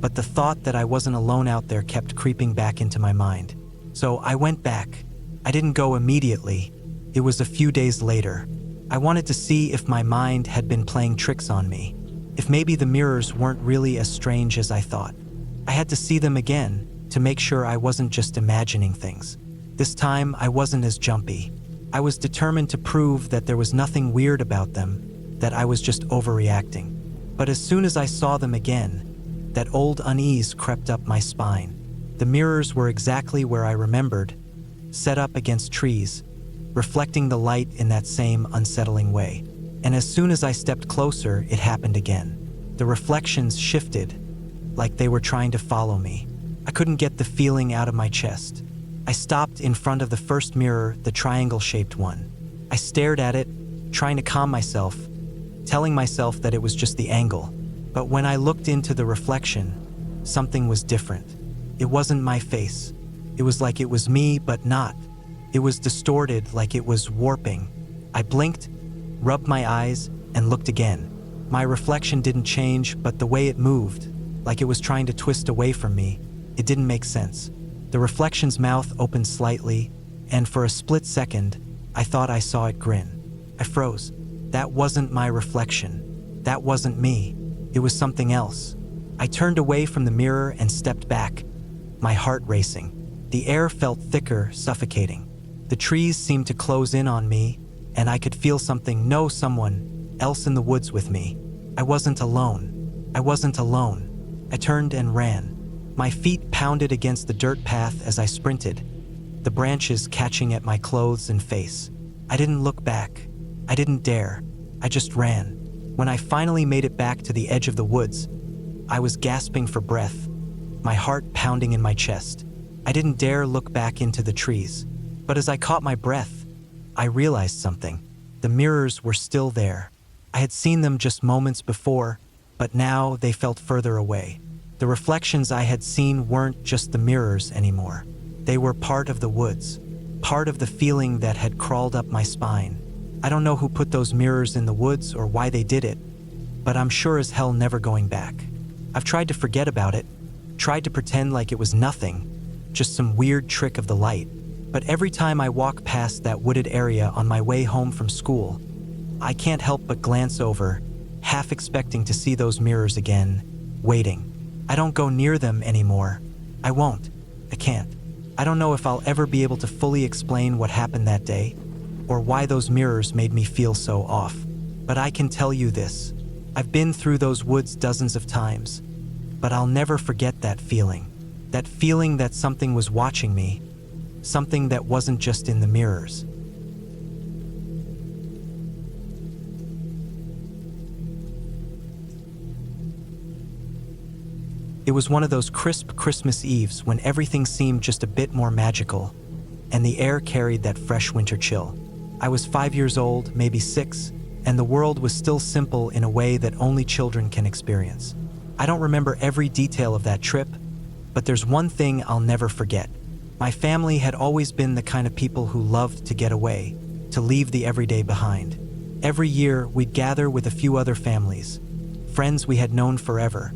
but the thought that I wasn't alone out there kept creeping back into my mind. So I went back. I didn't go immediately. It was a few days later. I wanted to see if my mind had been playing tricks on me, if maybe the mirrors weren't really as strange as I thought. I had to see them again to make sure I wasn't just imagining things. This time I wasn't as jumpy. I was determined to prove that there was nothing weird about them, that I was just overreacting. But as soon as I saw them again, that old unease crept up my spine. The mirrors were exactly where I remembered, set up against trees, reflecting the light in that same unsettling way. And as soon as I stepped closer, it happened again. The reflections shifted, like they were trying to follow me. I couldn't get the feeling out of my chest. I stopped in front of the first mirror, the triangle-shaped one. I stared at it, trying to calm myself, telling myself that it was just the angle. But when I looked into the reflection, something was different. It wasn't my face. It was like it was me, but not. It was distorted, like it was warping. I blinked, rubbed my eyes, and looked again. My reflection didn't change, but the way it moved, like it was trying to twist away from me, it didn't make sense. The reflection's mouth opened slightly, and for a split second, I thought I saw it grin. I froze. That wasn't my reflection. That wasn't me. It was something else. I turned away from the mirror and stepped back, my heart racing. The air felt thicker, suffocating. The trees seemed to close in on me, and I could feel someone else in the woods with me. I wasn't alone. I wasn't alone. I turned and ran. My feet pounded against the dirt path as I sprinted, the branches catching at my clothes and face. I didn't look back. I didn't dare. I just ran. When I finally made it back to the edge of the woods, I was gasping for breath, my heart pounding in my chest. I didn't dare look back into the trees. But as I caught my breath, I realized something. The mirrors were still there. I had seen them just moments before, but now they felt further away. The reflections I had seen weren't just the mirrors anymore. They were part of the woods, part of the feeling that had crawled up my spine. I don't know who put those mirrors in the woods or why they did it, but I'm sure as hell never going back. I've tried to forget about it, tried to pretend like it was nothing, just some weird trick of the light. But every time I walk past that wooded area on my way home from school, I can't help but glance over, half expecting to see those mirrors again, waiting. I don't go near them anymore. I won't. I can't. I don't know if I'll ever be able to fully explain what happened that day, or why those mirrors made me feel so off. But I can tell you this. I've been through those woods dozens of times, but I'll never forget that feeling. That feeling that something was watching me, something that wasn't just in the mirrors. It was one of those crisp Christmas Eves when everything seemed just a bit more magical, and the air carried that fresh winter chill. I was 5 years old, maybe 6, and the world was still simple in a way that only children can experience. I don't remember every detail of that trip, but there's one thing I'll never forget. My family had always been the kind of people who loved to get away, to leave the everyday behind. Every year, we'd gather with a few other families, friends we had known forever,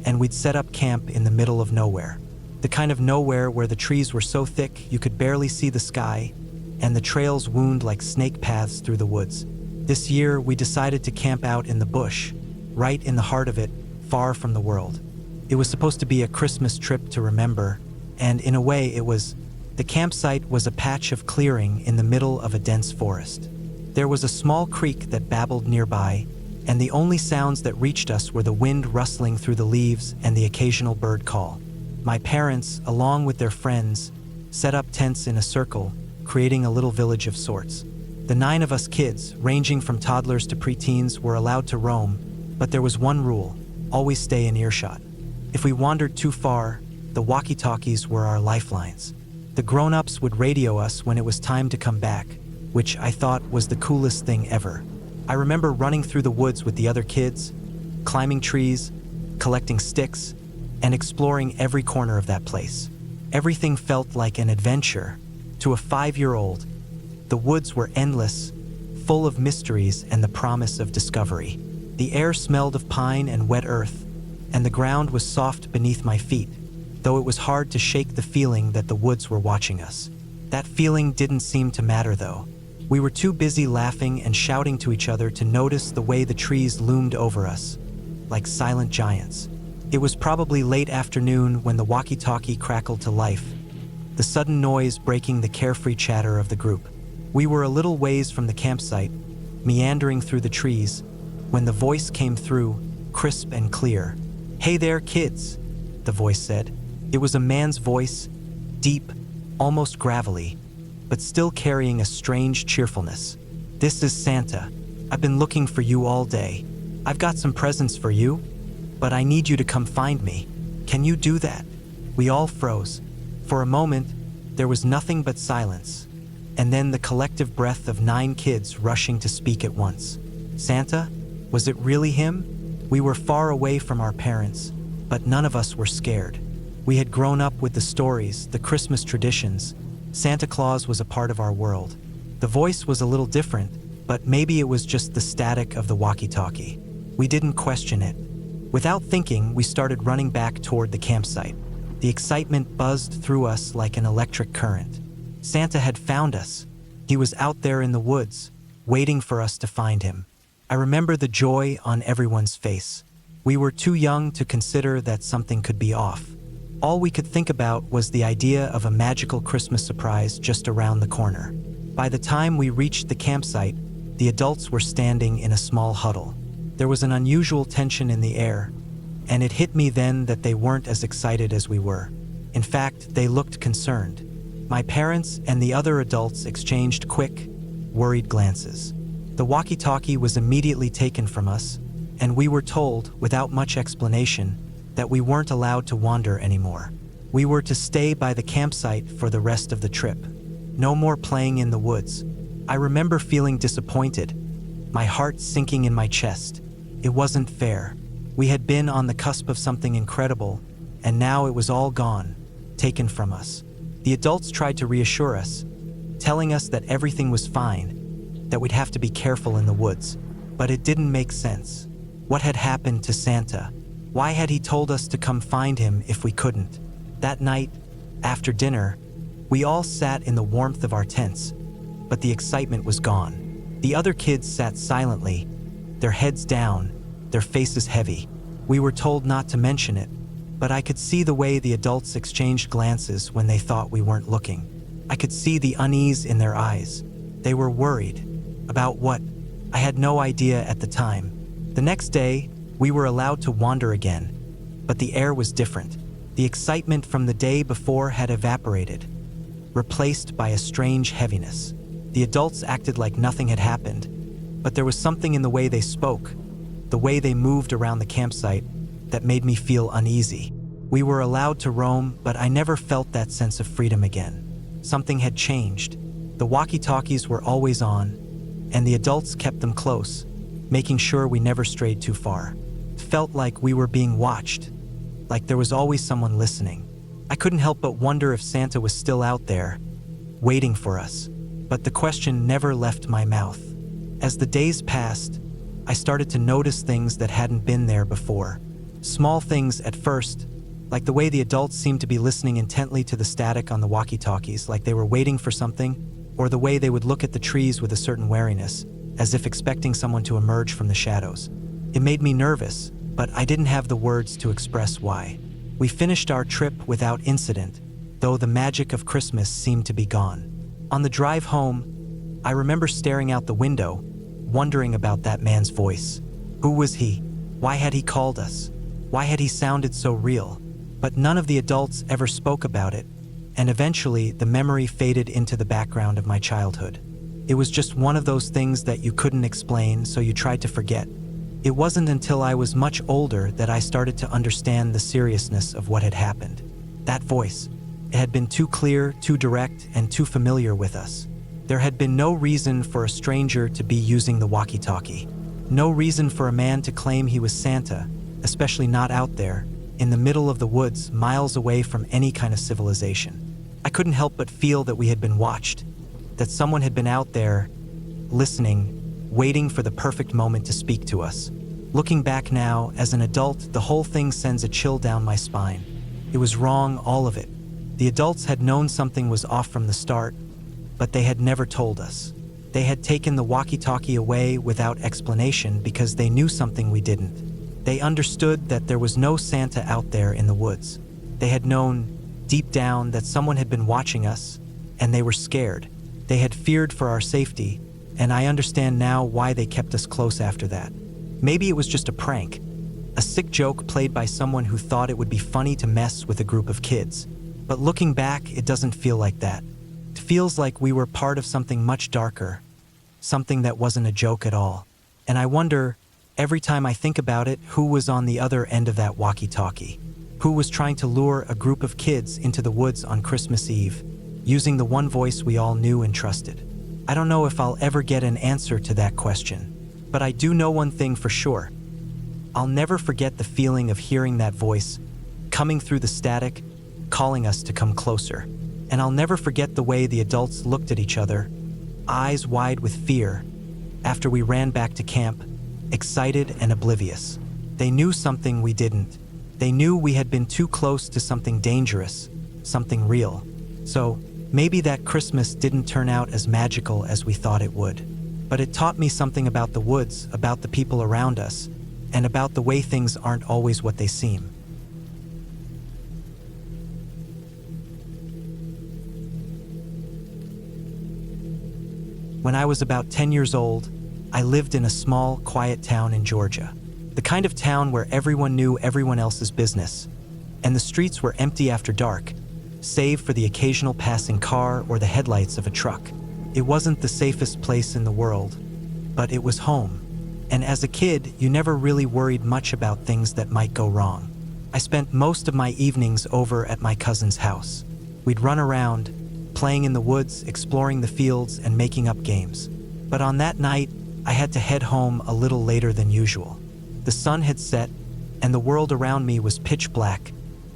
and we'd set up camp in the middle of nowhere. The kind of nowhere where the trees were so thick you could barely see the sky, and the trails wound like snake paths through the woods. This year, we decided to camp out in the bush, right in the heart of it, far from the world. It was supposed to be a Christmas trip to remember, and in a way it was. The campsite was a patch of clearing in the middle of a dense forest. There was a small creek that babbled nearby, and the only sounds that reached us were the wind rustling through the leaves and the occasional bird call. My parents, along with their friends, set up tents in a circle, creating a little village of sorts. The 9 of us kids, ranging from toddlers to preteens, were allowed to roam, but there was one rule: always stay in earshot. If we wandered too far, the walkie-talkies were our lifelines. The grown-ups would radio us when it was time to come back, which I thought was the coolest thing ever. I remember running through the woods with the other kids, climbing trees, collecting sticks, and exploring every corner of that place. Everything felt like an adventure. To a 5-year-old, the woods were endless, full of mysteries and the promise of discovery. The air smelled of pine and wet earth, and the ground was soft beneath my feet, though it was hard to shake the feeling that the woods were watching us. That feeling didn't seem to matter, though. We were too busy laughing and shouting to each other to notice the way the trees loomed over us, like silent giants. It was probably late afternoon when the walkie-talkie crackled to life, the sudden noise breaking the carefree chatter of the group. We were a little ways from the campsite, meandering through the trees, when the voice came through, crisp and clear. "Hey there, kids," the voice said. It was a man's voice, deep, almost gravelly, but still carrying a strange cheerfulness. "This is Santa. I've been looking for you all day. I've got some presents for you, but I need you to come find me. Can you do that?" We all froze. For a moment, there was nothing but silence, and then the collective breath of 9 kids rushing to speak at once. Santa? Was it really him? We were far away from our parents, but none of us were scared. We had grown up with the stories, the Christmas traditions. Santa Claus was a part of our world. The voice was a little different, but maybe it was just the static of the walkie-talkie. We didn't question it. Without thinking, we started running back toward the campsite. The excitement buzzed through us like an electric current. Santa had found us. He was out there in the woods, waiting for us to find him. I remember the joy on everyone's face. We were too young to consider that something could be off. All we could think about was the idea of a magical Christmas surprise just around the corner. By the time we reached the campsite, the adults were standing in a small huddle. There was an unusual tension in the air, and it hit me then that they weren't as excited as we were. In fact, they looked concerned. My parents and the other adults exchanged quick, worried glances. The walkie-talkie was immediately taken from us, and we were told, without much explanation, that we weren't allowed to wander anymore. We were to stay by the campsite for the rest of the trip. No more playing in the woods. I remember feeling disappointed, my heart sinking in my chest. It wasn't fair. We had been on the cusp of something incredible, and now it was all gone, taken from us. The adults tried to reassure us, telling us that everything was fine, that we'd have to be careful in the woods. But it didn't make sense. What had happened to Santa? Why had he told us to come find him if we couldn't? That night, after dinner, we all sat in the warmth of our tents, but the excitement was gone. The other kids sat silently, their heads down, their faces heavy. We were told not to mention it, but I could see the way the adults exchanged glances when they thought we weren't looking. I could see the unease in their eyes. They were worried. About what? I had no idea at the time. The next day, we were allowed to wander again, but the air was different. The excitement from the day before had evaporated, replaced by a strange heaviness. The adults acted like nothing had happened, but there was something in the way they spoke, the way they moved around the campsite, that made me feel uneasy. We were allowed to roam, but I never felt that sense of freedom again. Something had changed. The walkie-talkies were always on, and the adults kept them close, making sure we never strayed too far. It felt like we were being watched, like there was always someone listening. I couldn't help but wonder if Santa was still out there, waiting for us. But the question never left my mouth. As the days passed, I started to notice things that hadn't been there before. Small things at first, like the way the adults seemed to be listening intently to the static on the walkie-talkies, like they were waiting for something, or the way they would look at the trees with a certain wariness, as if expecting someone to emerge from the shadows. It made me nervous, but I didn't have the words to express why. We finished our trip without incident, though the magic of Christmas seemed to be gone. On the drive home, I remember staring out the window, wondering about that man's voice. Who was he? Why had he called us? Why had he sounded so real? But none of the adults ever spoke about it, and eventually the memory faded into the background of my childhood. It was just one of those things that you couldn't explain, so you tried to forget. It wasn't until I was much older that I started to understand the seriousness of what had happened. That voice, it had been too clear, too direct, and too familiar with us. There had been no reason for a stranger to be using the walkie-talkie. No reason for a man to claim he was Santa, especially not out there, in the middle of the woods, miles away from any kind of civilization. I couldn't help but feel that we had been watched, that someone had been out there, listening, waiting for the perfect moment to speak to us. Looking back now, as an adult, the whole thing sends a chill down my spine. It was wrong, all of it. The adults had known something was off from the start, but they had never told us. They had taken the walkie-talkie away without explanation because they knew something we didn't. They understood that there was no Santa out there in the woods. They had known, deep down, that someone had been watching us, and they were scared. They had feared for our safety, and I understand now why they kept us close after that. Maybe it was just a prank, a sick joke played by someone who thought it would be funny to mess with a group of kids. But looking back, it doesn't feel like that. It feels like we were part of something much darker, something that wasn't a joke at all. And I wonder, every time I think about it, who was on the other end of that walkie-talkie? Who was trying to lure a group of kids into the woods on Christmas Eve, using the one voice we all knew and trusted? I don't know if I'll ever get an answer to that question, but I do know one thing for sure. I'll never forget the feeling of hearing that voice, coming through the static, calling us to come closer. And I'll never forget the way the adults looked at each other, eyes wide with fear, after we ran back to camp, excited and oblivious. They knew something we didn't. They knew we had been too close to something dangerous, something real. So maybe that Christmas didn't turn out as magical as we thought it would. But it taught me something about the woods, about the people around us, and about the way things aren't always what they seem. When I was about 10 years old, I lived in a small, quiet town in Georgia. The kind of town where everyone knew everyone else's business, and the streets were empty after dark, save for the occasional passing car or the headlights of a truck. It wasn't the safest place in the world, but it was home. And as a kid, you never really worried much about things that might go wrong. I spent most of my evenings over at my cousin's house. We'd run around, playing in the woods, exploring the fields, and making up games. But on that night, I had to head home a little later than usual. The sun had set, and the world around me was pitch black,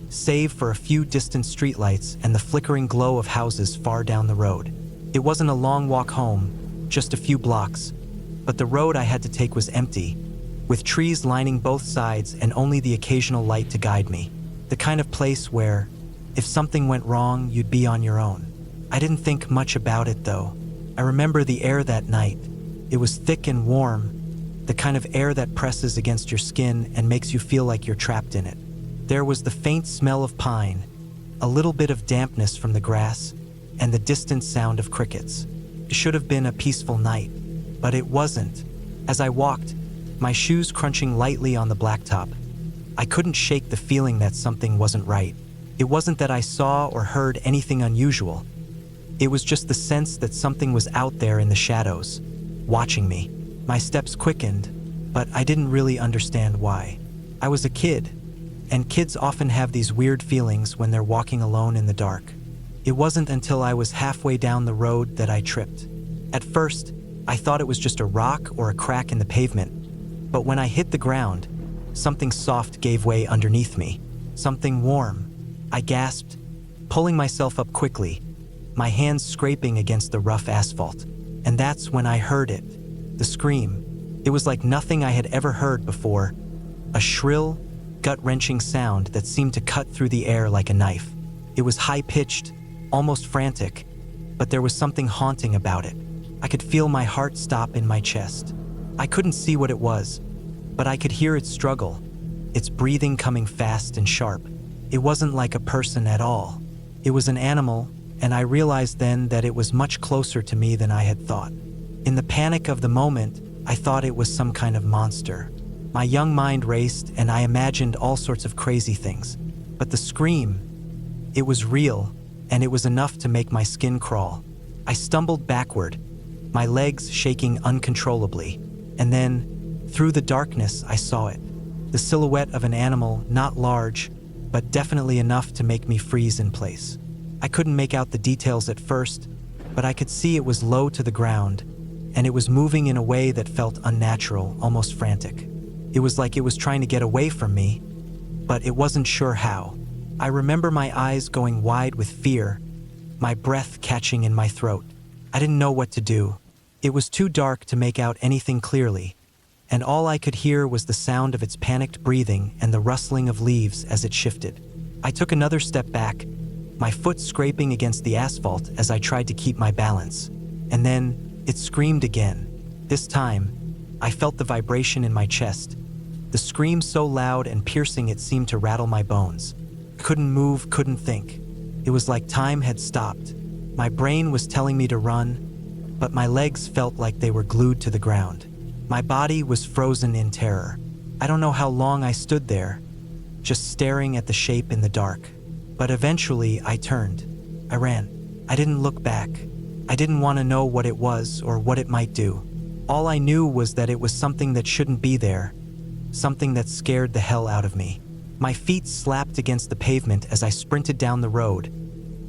save for a few distant streetlights and the flickering glow of houses far down the road. It wasn't a long walk home, just a few blocks, but the road I had to take was empty, with trees lining both sides and only the occasional light to guide me. The kind of place where, if something went wrong, you'd be on your own. I didn't think much about it, though. I remember the air that night. It was thick and warm, the kind of air that presses against your skin and makes you feel like you're trapped in it. There was the faint smell of pine, a little bit of dampness from the grass, and the distant sound of crickets. It should have been a peaceful night, but it wasn't. As I walked, my shoes crunching lightly on the blacktop, I couldn't shake the feeling that something wasn't right. It wasn't that I saw or heard anything unusual. It was just the sense that something was out there in the shadows, watching me. My steps quickened, but I didn't really understand why. I was a kid, and kids often have these weird feelings when they're walking alone in the dark. It wasn't until I was halfway down the road that I tripped. At first, I thought it was just a rock or a crack in the pavement, but when I hit the ground, something soft gave way underneath me. Something warm. I gasped, pulling myself up quickly, my hands scraping against the rough asphalt. And that's when I heard it, the scream. It was like nothing I had ever heard before, a shrill, gut-wrenching sound that seemed to cut through the air like a knife. It was high-pitched, almost frantic, but there was something haunting about it. I could feel my heart stop in my chest. I couldn't see what it was, but I could hear its struggle, its breathing coming fast and sharp. It wasn't like a person at all. It was an animal, and I realized then that it was much closer to me than I had thought. In the panic of the moment, I thought it was some kind of monster. My young mind raced, and I imagined all sorts of crazy things. But the scream, it was real, and it was enough to make my skin crawl. I stumbled backward, my legs shaking uncontrollably, and then, through the darkness, I saw it. The silhouette of an animal, not large, but definitely enough to make me freeze in place. I couldn't make out the details at first, but I could see it was low to the ground, and it was moving in a way that felt unnatural, almost frantic. It was like it was trying to get away from me, but it wasn't sure how. I remember my eyes going wide with fear, my breath catching in my throat. I didn't know what to do. It was too dark to make out anything clearly, and all I could hear was the sound of its panicked breathing and the rustling of leaves as it shifted. I took another step back, my foot scraping against the asphalt as I tried to keep my balance. And then it screamed again. This time, I felt the vibration in my chest, the scream so loud and piercing it seemed to rattle my bones. Couldn't move, couldn't think. It was like time had stopped. My brain was telling me to run, but my legs felt like they were glued to the ground. My body was frozen in terror. I don't know how long I stood there, just staring at the shape in the dark. But eventually I turned. I ran. I didn't look back. I didn't want to know what it was or what it might do. All I knew was that it was something that shouldn't be there, something that scared the hell out of me. My feet slapped against the pavement as I sprinted down the road,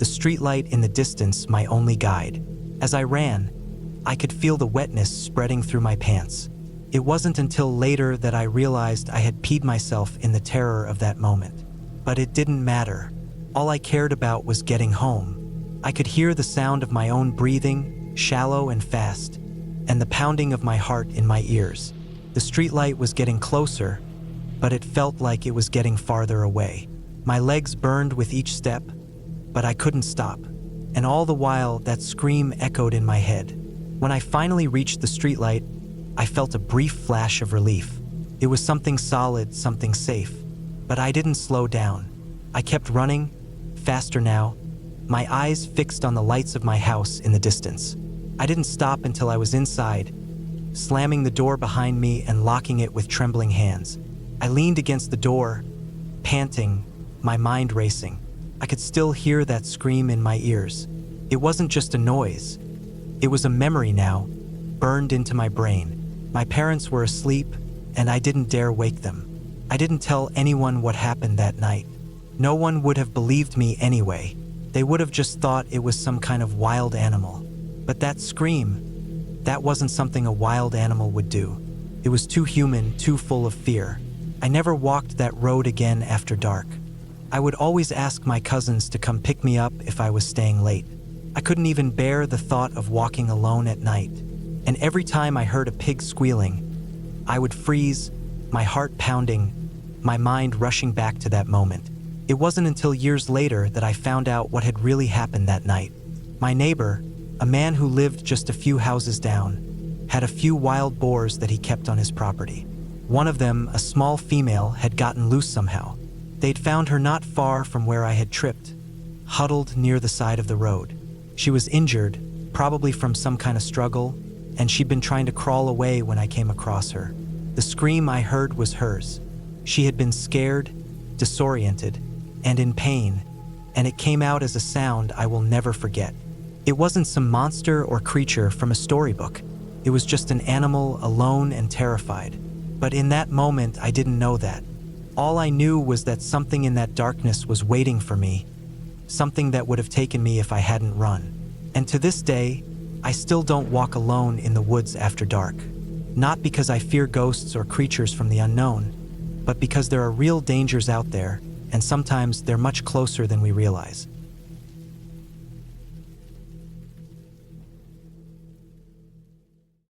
the streetlight in the distance my only guide. As I ran, I could feel the wetness spreading through my pants. It wasn't until later that I realized I had peed myself in the terror of that moment. But it didn't matter. All I cared about was getting home. I could hear the sound of my own breathing, shallow and fast, and the pounding of my heart in my ears. The streetlight was getting closer, but it felt like it was getting farther away. My legs burned with each step, but I couldn't stop. And all the while, that scream echoed in my head. When I finally reached the streetlight, I felt a brief flash of relief. It was something solid, something safe. But I didn't slow down. I kept running, faster now, my eyes fixed on the lights of my house in the distance. I didn't stop until I was inside, slamming the door behind me and locking it with trembling hands. I leaned against the door, panting, my mind racing. I could still hear that scream in my ears. It wasn't just a noise. It was a memory now, burned into my brain. My parents were asleep, and I didn't dare wake them. I didn't tell anyone what happened that night. No one would have believed me anyway. They would have just thought it was some kind of wild animal. But that scream, that wasn't something a wild animal would do. It was too human, too full of fear. I never walked that road again after dark. I would always ask my cousins to come pick me up if I was staying late. I couldn't even bear the thought of walking alone at night. And every time I heard a pig squealing, I would freeze, my heart pounding, my mind rushing back to that moment. It wasn't until years later that I found out what had really happened that night. My neighbor, a man who lived just a few houses down, had a few wild boars that he kept on his property. One of them, a small female, had gotten loose somehow. They'd found her not far from where I had tripped, huddled near the side of the road. She was injured, probably from some kind of struggle, and she'd been trying to crawl away when I came across her. The scream I heard was hers. She had been scared, disoriented, and in pain, and it came out as a sound I will never forget. It wasn't some monster or creature from a storybook. It was just an animal alone and terrified. But in that moment, I didn't know that. All I knew was that something in that darkness was waiting for me, something that would have taken me if I hadn't run. And to this day, I still don't walk alone in the woods after dark. Not because I fear ghosts or creatures from the unknown, but because there are real dangers out there, and sometimes they're much closer than we realize.